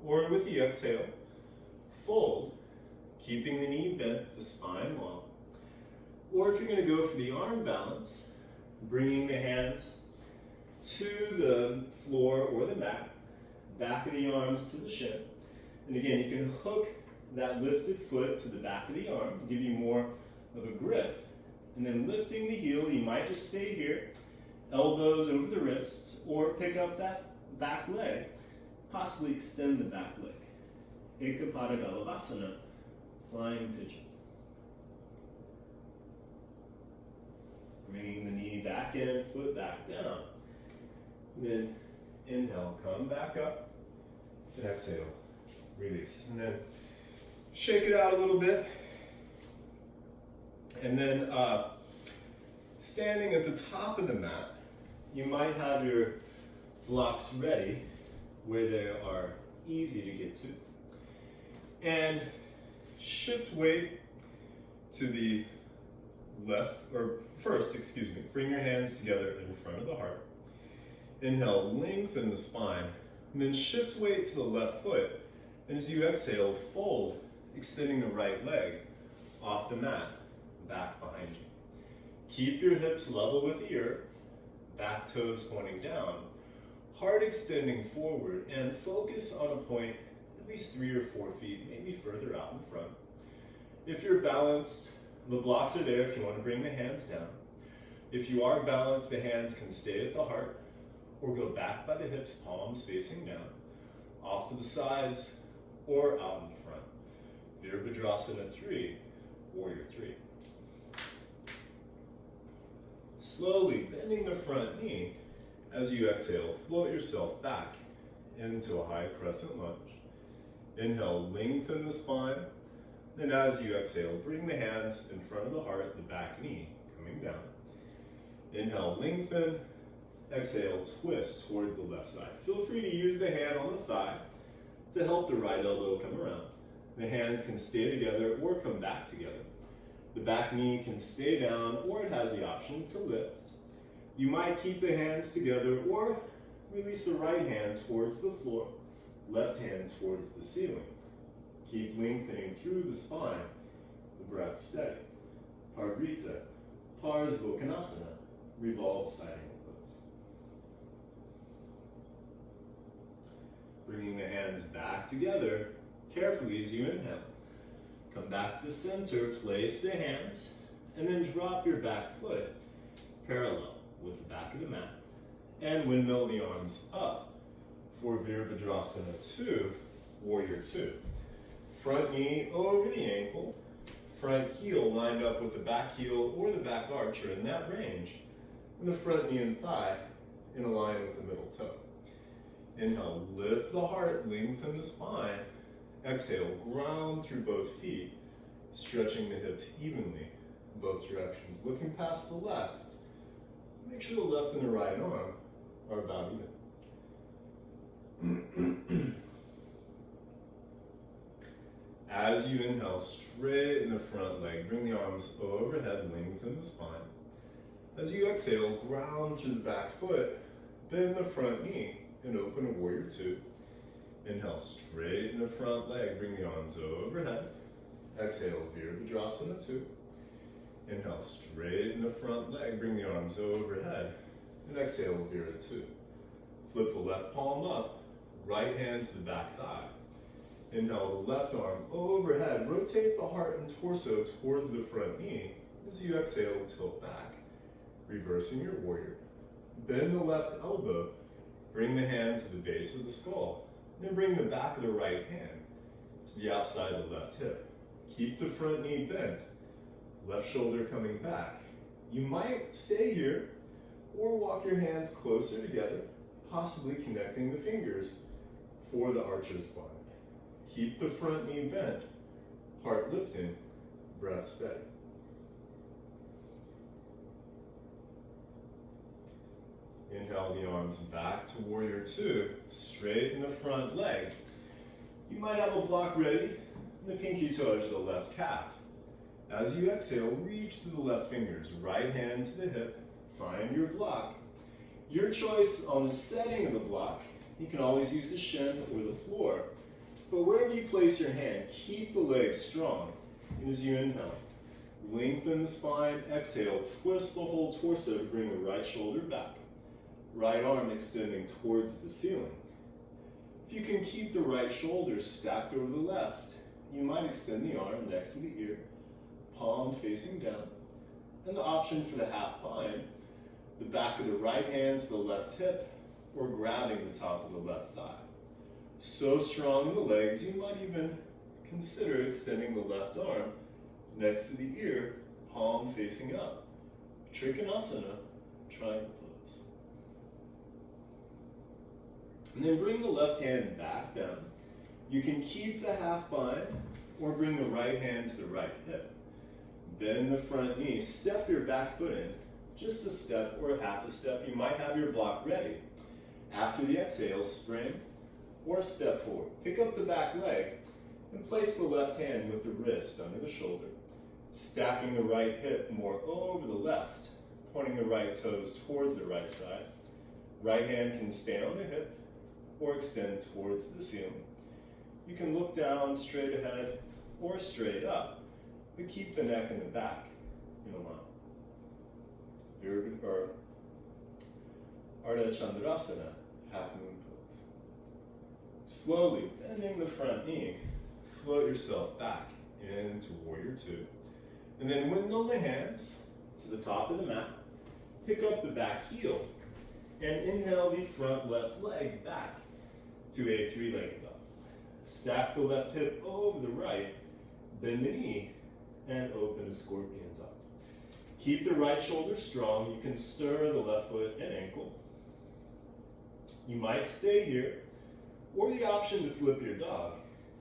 or with the exhale, fold, keeping the knee bent, the spine long. Or if you're going to go for the arm balance, bringing the hands to the floor or the mat, back of the arms to the shin. And again, you can hook that lifted foot to the back of the arm, give you more of a grip. And then lifting the heel, you might just stay here, elbows over the wrists, or pick up that back leg, possibly extend the back leg. Ekapada Galavasana, flying pigeon. Bringing the knee back in, foot back down. And then inhale, come back up, and exhale, release. And then shake it out a little bit. And then standing at the top of the mat, you might have your blocks ready where they are easy to get to. And shift weight to the left, or first, bring your hands together in front of the heart. Inhale, lengthen the spine, and then shift weight to the left foot. And as you exhale, fold, extending the right leg off the mat, back behind Keep your hips level with the earth, back toes pointing down, heart extending forward, and focus on a point at least 3 or 4 feet, maybe further out in front. If you're balanced, the blocks are there if you want to bring the hands down. If you are balanced, the hands can stay at the heart or go back by the hips, palms facing down, off to the sides or out in front. Virabhadrasana 3, Warrior 3. Slowly bending the front knee as you exhale, float yourself back into a high crescent lunge. Inhale, lengthen the spine. Then as you exhale, bring the hands in front of the heart, the back knee coming down. Inhale, lengthen. Exhale, twist towards the left side. Feel free to use the hand on the thigh to help the right elbow come around. The hands can stay together or come back together. The back knee can stay down or it has the option to lift. You might keep the hands together or release the right hand towards the floor, left hand towards the ceiling. Keep lengthening through the spine, the breath steady. Parvrita, Parsvottanasana, revolve side angle pose. Bringing the hands back together carefully as you inhale. Come back to center, place the hands, and then drop your back foot parallel with the back of the mat. And windmill the arms up for Virabhadrasana 2, Warrior 2. Front knee over the ankle, front heel lined up with the back heel or the back arch are in that range, and the front knee and thigh in a line with the middle toe. Inhale, lift the heart, lengthen the spine. Exhale, ground through both feet, stretching the hips evenly in both directions. Looking past the left, make sure the left and the right arm are about even. As you inhale, straighten the front leg, bring the arms overhead, lengthen the spine. As you exhale, ground through the back foot, bend the front knee, and open a Warrior 2. Inhale, straighten the front leg, bring the arms overhead. Exhale, Virabhadrasana 2. Inhale, straighten the front leg, bring the arms overhead. And exhale, Vira 2. Flip the left palm up, right hand to the back thigh. Inhale, the left arm overhead. Rotate the heart and torso towards the front knee. As you exhale, tilt back. Reversing your warrior. Bend the left elbow. Bring the hand to the base of the skull. Then bring the back of the right hand to the outside of the left hip. Keep the front knee bent. Left shoulder coming back. You might stay here or walk your hands closer together, possibly connecting the fingers for the archer's bind. Keep the front knee bent, heart lifting, breath steady. Inhale the arms back to Warrior 2, straighten the front leg. You might have a block ready, and the pinky toe to the left calf. As you exhale, reach to the left fingers, right hand to the hip, find your block. Your choice on the setting of the block, you can always use the shin or the floor, but wherever you place your hand, keep the legs strong. And as you inhale, lengthen the spine, exhale, twist the whole torso to bring the right shoulder back. Right arm extending towards the ceiling. If you can keep the right shoulder stacked over the left, you might extend the arm next to the ear, palm facing down, and the option for the half bind, the back of the right hand to the left hip, or grabbing the top of the left thigh. So strong in the legs, you might even consider extending the left arm next to the ear, palm facing up. Trikonasana, triangle pose. And then bring the left hand back down. You can keep the half bind or bring the right hand to the right hip. Bend the front knee, step your back foot in, just a step or half a step. You might have your block ready. After the exhale, spring or step forward. Pick up the back leg and place the left hand with the wrist under the shoulder, stacking the right hip more over the left, pointing the right toes towards the right side. Right hand can stand on the hip or extend towards the ceiling. You can look down straight ahead or straight up, but keep the neck and the back in a line. or Ardha Chandrasana, half moon pose. Slowly bending the front knee, float yourself back into warrior two. And then windmill the hands to the top of the mat. Pick up the back heel and inhale the front left leg back to a three-legged dog. Stack the left hip over the right, bend the knee, and open a scorpion dog. Keep the right shoulder strong. You can stir the left foot and ankle. You might stay here, or the option to flip your dog.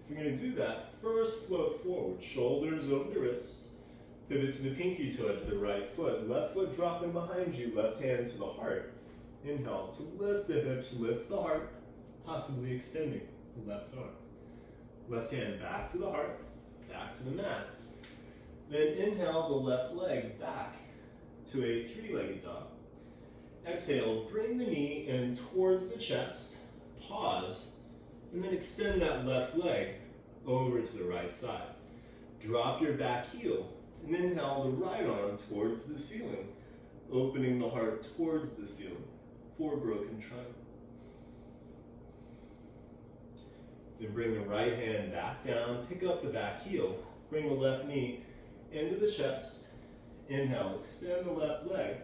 If you're going to do that, first float forward, shoulders over the wrists. Pivot to the pinky toe to the right foot. Left foot dropping behind you, left hand to the heart. Inhale to lift the hips, lift the heart, possibly extending the left arm. Left hand back to the heart, back to the mat. Then inhale the left leg back to a three-legged dog. Exhale, bring the knee in towards the chest, pause, and then extend that left leg over to the right side. Drop your back heel, and inhale the right arm towards the ceiling, opening the heart towards the ceiling for broken triangle. Then bring the right hand back down, pick up the back heel, bring the left knee into the chest. Inhale, extend the left leg.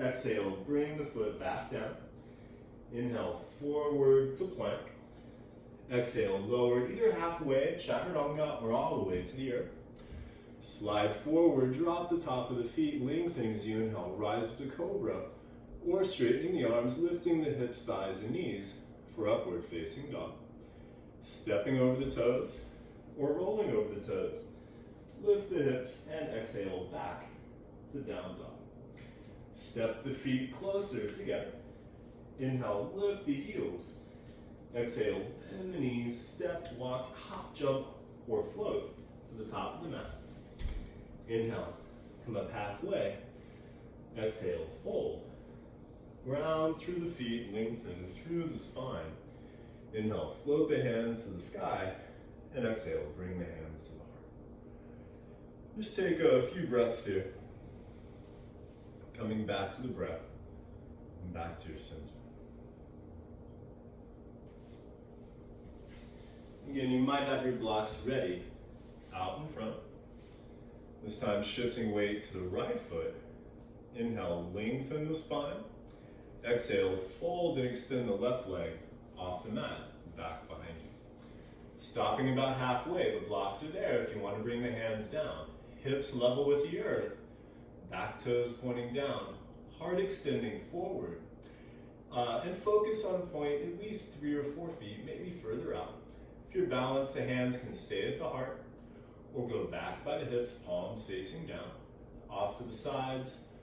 Exhale, bring the foot back down. Inhale, forward to plank. Exhale, lower either halfway, chaturanga, or all the way to the earth. Slide forward, drop the top of the feet, lengthening as you inhale, rise to cobra, or straightening the arms, lifting the hips, thighs, and knees for upward facing dog. Stepping over the toes, or rolling over the toes. Lift the hips and exhale back to down dog. Step the feet closer together. Inhale, lift the heels. Exhale, bend the knees, step, walk, hop, jump, or float to the top of the mat. Inhale, come up halfway. Exhale, fold. Ground through the feet, lengthen through the spine. Inhale, float the hands to the sky, and exhale, bring the hands to the heart. Just take a few breaths here. Coming back to the breath, and back to your center. Again, you might have your blocks ready out in front. This time shifting weight to the right foot. Inhale, lengthen the spine. Exhale, fold and extend the left leg off the mat, back behind you. Stopping about halfway, the blocks are there if you want to bring the hands down. Hips level with the earth, back toes pointing down, heart extending forward. And focus on point at least 3 or 4 feet, maybe further out. If you're balanced, the hands can stay at the heart or go back by the hips, palms facing down, off to the sides,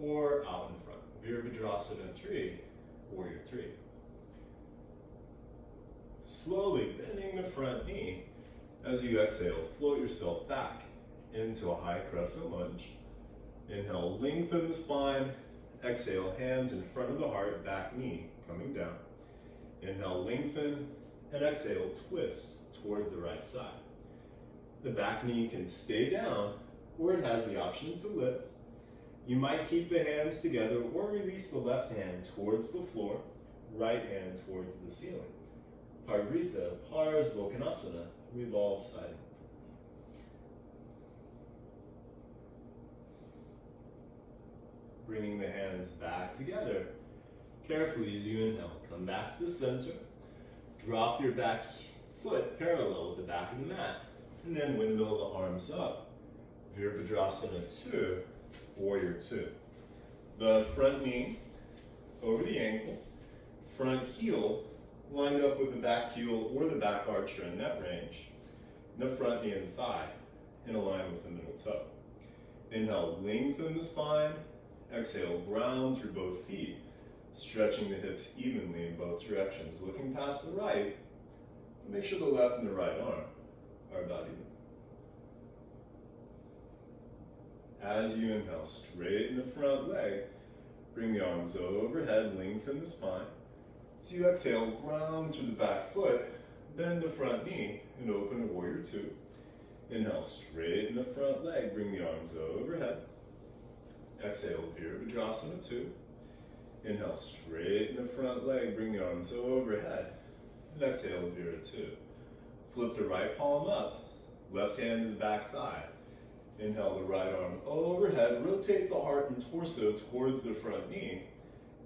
or out in front. Virabhadrasana 3, Warrior 3. Slowly bending the front knee. As you exhale, float yourself back into a high crescent lunge. Inhale, lengthen the spine. Exhale, hands in front of the heart, back knee coming down. Inhale, lengthen, and exhale, twist towards the right side. The back knee can stay down, or it has the option to lift. You might keep the hands together or release the left hand towards the floor, right hand towards the ceiling. Parvrita, Parsvokhanasana, revolve side. Bringing the hands back together. Carefully as you inhale, come back to center. Drop your back foot parallel with the back of the mat. And then windmill the arms up. Virabhadrasana 2, Warrior 2. The front knee over the ankle. Front heel lined up with the back heel or the back arch in that range. The front knee and thigh in line with the middle toe. Inhale, lengthen the spine. Exhale, ground through both feet, stretching the hips evenly in both directions. Looking past the right, make sure the left and the right arm are about even. As you inhale, straighten the front leg, bring the arms overhead, lengthen the spine. As you exhale, ground through the back foot, bend the front knee, and open to Warrior 2. Inhale, straighten the front leg, bring the arms overhead. Exhale, Virabhadrasana 2. Inhale, straighten the front leg, bring the arms overhead. And exhale, Vira 2. Flip the right palm up, left hand to the back thigh. Inhale the right arm overhead, rotate the heart and torso towards the front knee.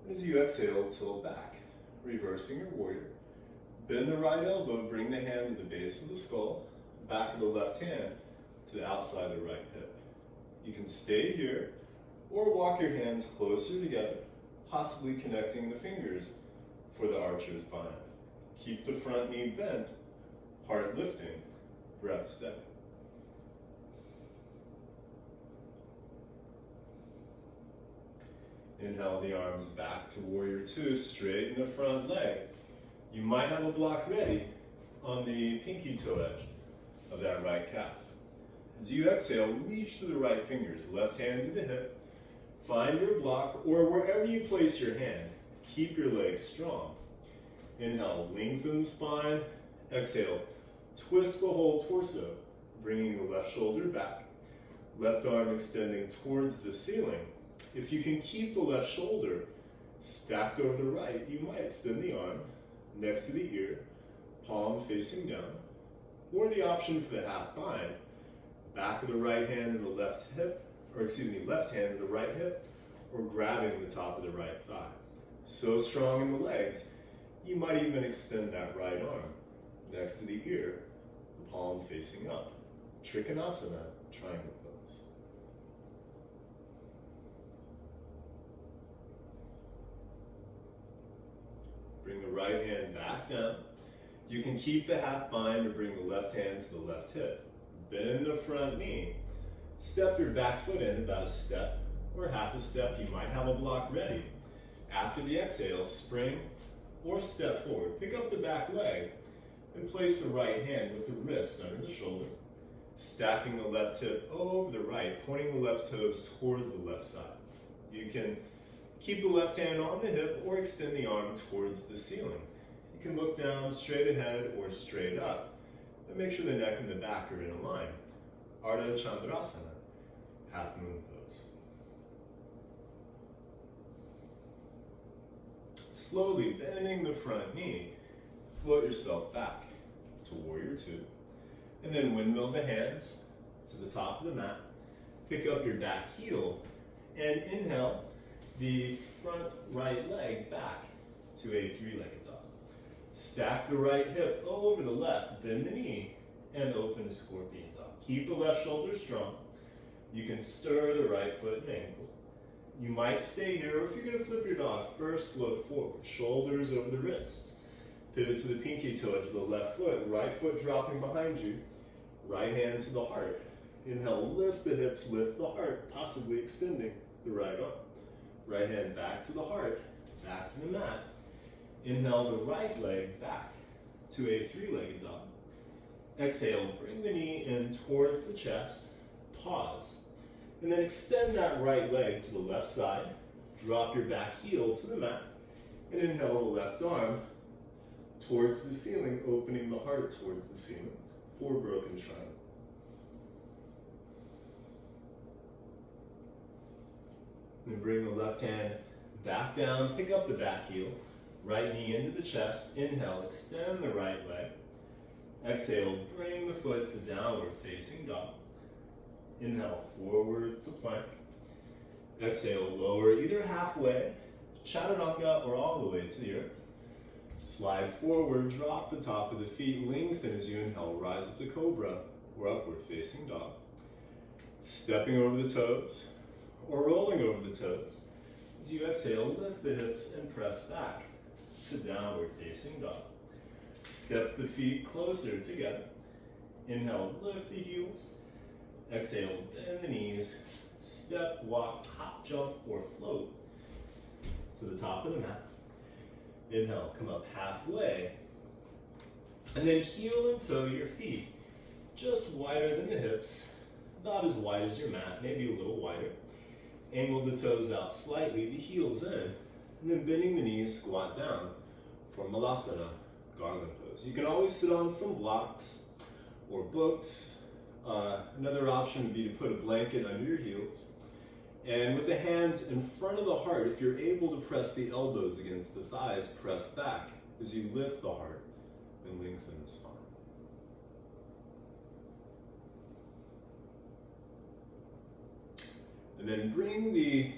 And as you exhale, tilt back, reversing your warrior. Bend the right elbow, bring the hand to the base of the skull, back of the left hand to the outside of the right hip. You can stay here or walk your hands closer together, possibly connecting the fingers for the archer's bind. Keep the front knee bent, heart lifting, breath steady. Inhale the arms back to warrior 2, straighten the front leg. You might have a block ready on the pinky toe edge of that right calf. As you exhale, reach to the right fingers, left hand to the hip. Find your block, or wherever you place your hand, keep your legs strong. Inhale, lengthen the spine. Exhale, twist the whole torso, bringing the left shoulder back. Left arm extending towards the ceiling. If you can keep the left shoulder stacked over the right, you might extend the arm next to the ear, palm facing down. Or the option for the half bind, back of the right hand to the left hip, left hand to the right hip, or grabbing the top of the right thigh. So strong in the legs, you might even extend that right arm next to the ear, the palm facing up. Trikonasana, triangle pose. Bring the right hand back down. You can keep the half bind or bring the left hand to the left hip. Bend the front knee. Step your back foot in about a step or half a step. You might have a block ready. After the exhale, spring or step forward. Pick up the back leg and place the right hand with the wrist under the shoulder, stacking the left hip over the right, pointing the left toes towards the left side. You can keep the left hand on the hip or extend the arm towards the ceiling. You can look down straight ahead or straight up, and make sure the neck and the back are in a line. Ardha Chandrasana, half moon pose. Slowly bending the front knee, float yourself back to warrior 2, and then windmill the hands to the top of the mat. Pick up your back heel and inhale the front right leg back to a 3-legged dog. Stack the right hip over the left, bend the knee, and open to scorpion dog. Keep the left shoulder strong. You can stir the right foot and ankle. You might stay here, or if you're going to flip your dog, first float forward, shoulders over the wrists. Pivot to the pinky toe edge of the left foot, right foot dropping behind you, right hand to the heart. Inhale, lift the hips, lift the heart, possibly extending the right arm. Right hand back to the heart, back to the mat. Inhale the right leg back to a 3-legged dog. Exhale, bring the knee in towards the chest, pause. And then extend that right leg to the left side. Drop your back heel to the mat. And inhale the left arm towards the ceiling, opening the heart towards the ceiling. 4 broken triangles. Then bring the left hand back down, pick up the back heel, right knee into the chest. Inhale, extend the right leg. Exhale, bring the foot to downward facing dog. Inhale, forward to plank. Exhale, lower either halfway, chaturanga, or all the way to the earth. Slide forward, drop the top of the feet, lengthen as you inhale, rise up to cobra or upward facing dog. Stepping over the toes or rolling over the toes. As you exhale, lift the hips and press back to downward facing dog. Step the feet closer together. Inhale, lift the heels. Exhale, bend the knees. Step, walk, hop, jump, or float to the top of the mat. Inhale, come up halfway. And then heel and toe your feet just wider than the hips, not as wide as your mat, maybe a little wider. Angle the toes out slightly, the heels in, and then bending the knees, squat down for Malasana, garland pose. You can always sit on some blocks or books. Another option would be to put a blanket under your heels And with the hands in front of the heart, if you're able to press the elbows against the thighs, press back as you lift the heart and lengthen the spine. And then bring the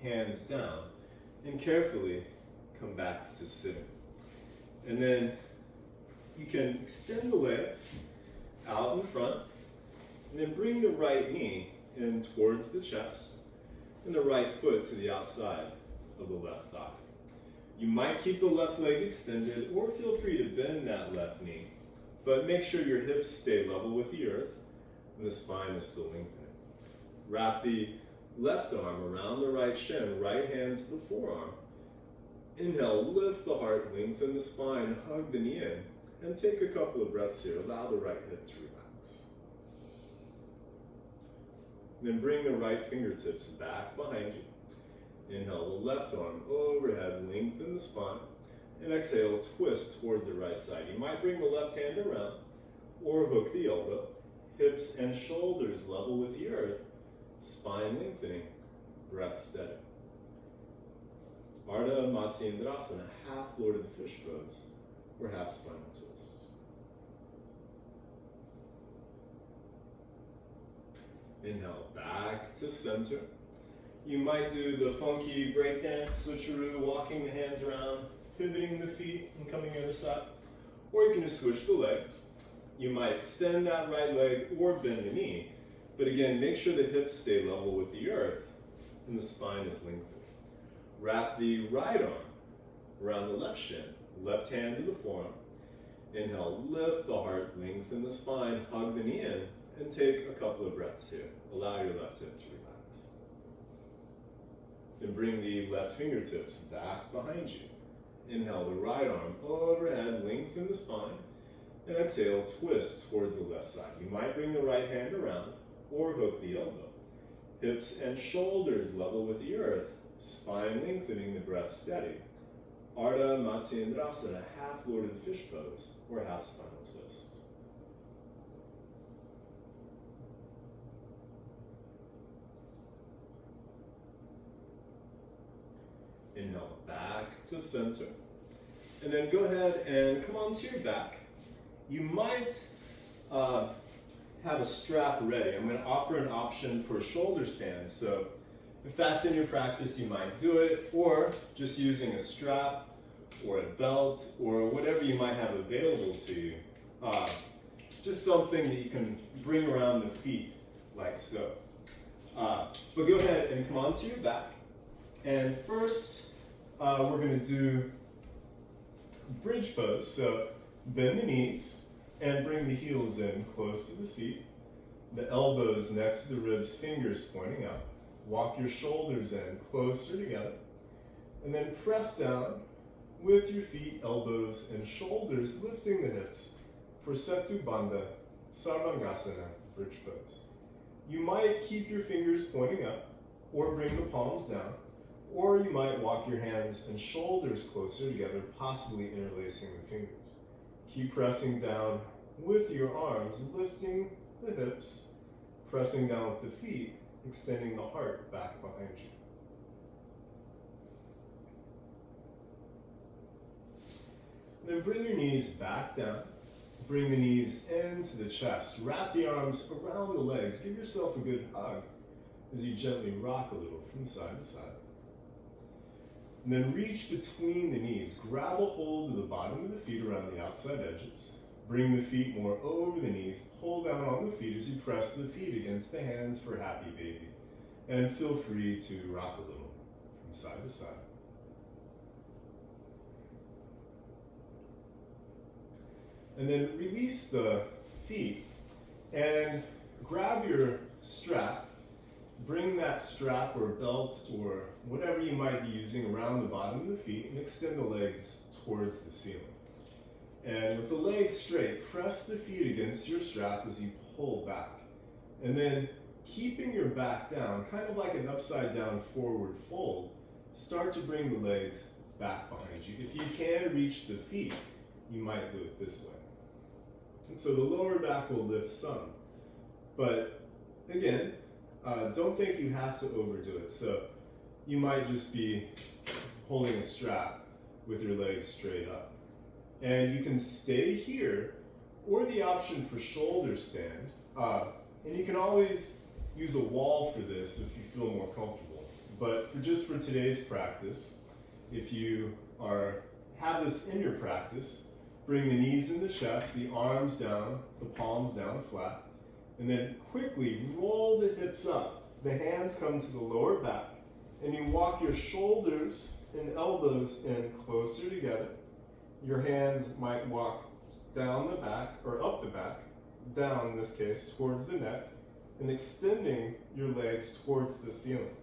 hands down and carefully come back to sitting. And then you can extend the legs out in front, and then bring the right knee in towards the chest and the right foot to the outside of the left thigh. You might keep the left leg extended or feel free to bend that left knee, but make sure your hips stay level with the earth and the spine is still lengthening. Wrap the left arm around the right shin, right hand to the forearm. Inhale, lift the heart, lengthen the spine, hug the knee in, and take a couple of breaths here. Allow the right hip to relax. Then bring the right fingertips back behind you. Inhale, the left arm overhead, lengthen the spine, and exhale, twist towards the right side. You might bring the left hand around or hook the elbow. Hips and shoulders level with the earth, spine lengthening, breath steady. Ardha Matsyendrasana, half Lord of the Fish pose, or half spinal twist. Inhale, back to center. You might do the funky breakdance, switcheroo, walking the hands around, pivoting the feet and coming the other side. Or you can just switch the legs. You might extend that right leg or bend the knee. But again, make sure the hips stay level with the earth and the spine is lengthened. Wrap the right arm around the left shin, left hand to the forearm. Inhale, lift the heart, lengthen the spine, hug the knee in, and take a couple of breaths here. Allow your left hip to relax. Then bring the left fingertips back behind you. Inhale, the right arm overhead, lengthen the spine, and exhale, twist towards the left side. You might bring the right hand around or hook the elbow. Hips and shoulders level with the earth, spine lengthening, the breath steady. Ardha Matsyendrasana, half Lord of the Fish pose, or half spinal twist. Inhale, back to center. And then go ahead and come onto your back. You might have a strap ready. I'm going to offer an option for shoulder stands. So if that's in your practice, you might do it, or just using a strap or a belt or whatever you might have available to you. Just something that you can bring around the feet like so. But go ahead and come onto your back. And first, we're going to do bridge pose. So bend the knees and bring the heels in close to the seat. The elbows next to the ribs, fingers pointing up. Walk your shoulders in closer together. And then press down with your feet, elbows, and shoulders, lifting the hips for Setu Bandha, Sarvangasana, bridge pose. You might keep your fingers pointing up or bring the palms down, or you might walk your hands and shoulders closer together, possibly interlacing the fingers. Keep pressing down with your arms, lifting the hips, pressing down with the feet, extending the heart back behind you. Then bring your knees back down. Bring the knees into the chest. Wrap the arms around the legs. Give yourself a good hug as you gently rock a little from side to side. And then reach between the knees. Grab a hold of the bottom of the feet around the outside edges. Bring the feet more over the knees. Pull down on the feet as you press the feet against the hands for happy baby. And feel free to rock a little from side to side. And then release the feet and grab your strap. Bring that strap or belt or whatever you might be using around the bottom of the feet and extend the legs towards the ceiling. And with the legs straight, press the feet against your strap as you pull back. And then keeping your back down, kind of like an upside down forward fold, start to bring the legs back behind you. If you can reach the feet, you might do it this way. And so the lower back will lift some. But again, don't think you have to overdo it. So you might just be holding a strap with your legs straight up. And you can stay here, or the option for shoulder stand. And you can always use a wall for this if you feel more comfortable. But just for today's practice, if you have this in your practice, bring the knees in the chest, the arms down, the palms down flat, and then quickly roll the hips up. The hands come to the lower back, and you walk your shoulders and elbows in closer together. Your hands might walk down the back, or up the back, down in this case, towards the neck, and extending your legs towards the ceiling.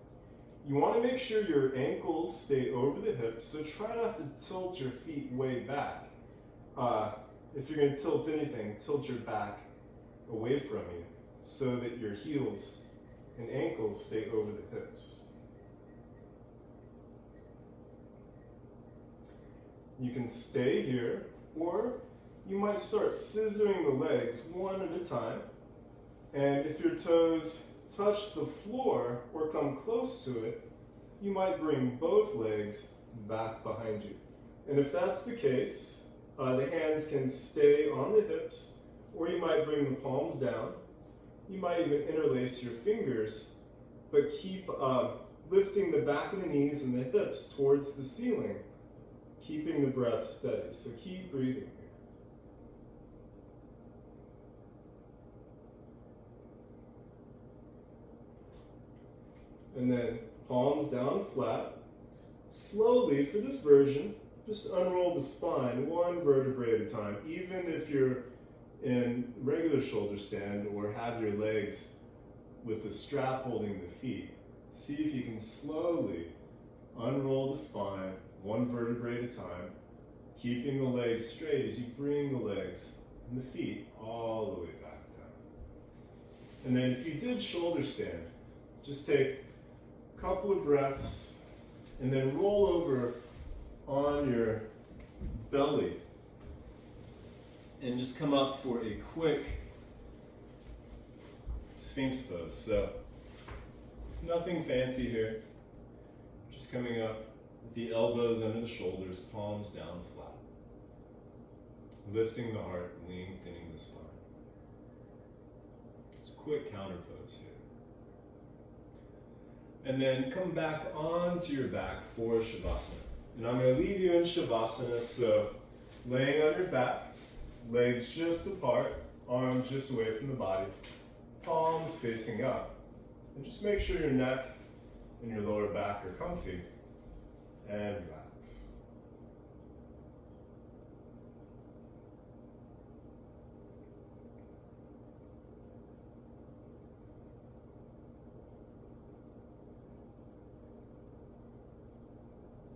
You want to make sure your ankles stay over the hips, so try not to tilt your feet way back. If you're going to tilt anything, tilt your back away from you so that your heels and ankles stay over the hips. You can stay here, or you might start scissoring the legs one at a time. And if your toes touch the floor or come close to it, you might bring both legs back behind you. And if that's the case, the hands can stay on the hips, or you might bring the palms down. You might even interlace your fingers, but keep lifting the back of the knees and the hips towards the ceiling, keeping the breath steady. So keep breathing here. And then palms down flat. Slowly, for this version, just unroll the spine one vertebrae at a time. Even if you're in regular shoulder stand or have your legs with the strap holding the feet, see if you can slowly unroll the spine one vertebrae at a time, keeping the legs straight as you bring the legs and the feet all the way back down. And then if you did shoulder stand, just take a couple of breaths and then roll over on your belly and just come up for a quick Sphinx pose. So nothing fancy here, just coming up with the elbows under the shoulders, palms down flat, lifting the heart, lengthening the spine. Just a quick counter pose here. And then come back onto your back for Shavasana. And I'm going to leave you in Shavasana, so laying on your back, legs just apart, arms just away from the body, palms facing up. And just make sure your neck and your lower back are comfy. And relax.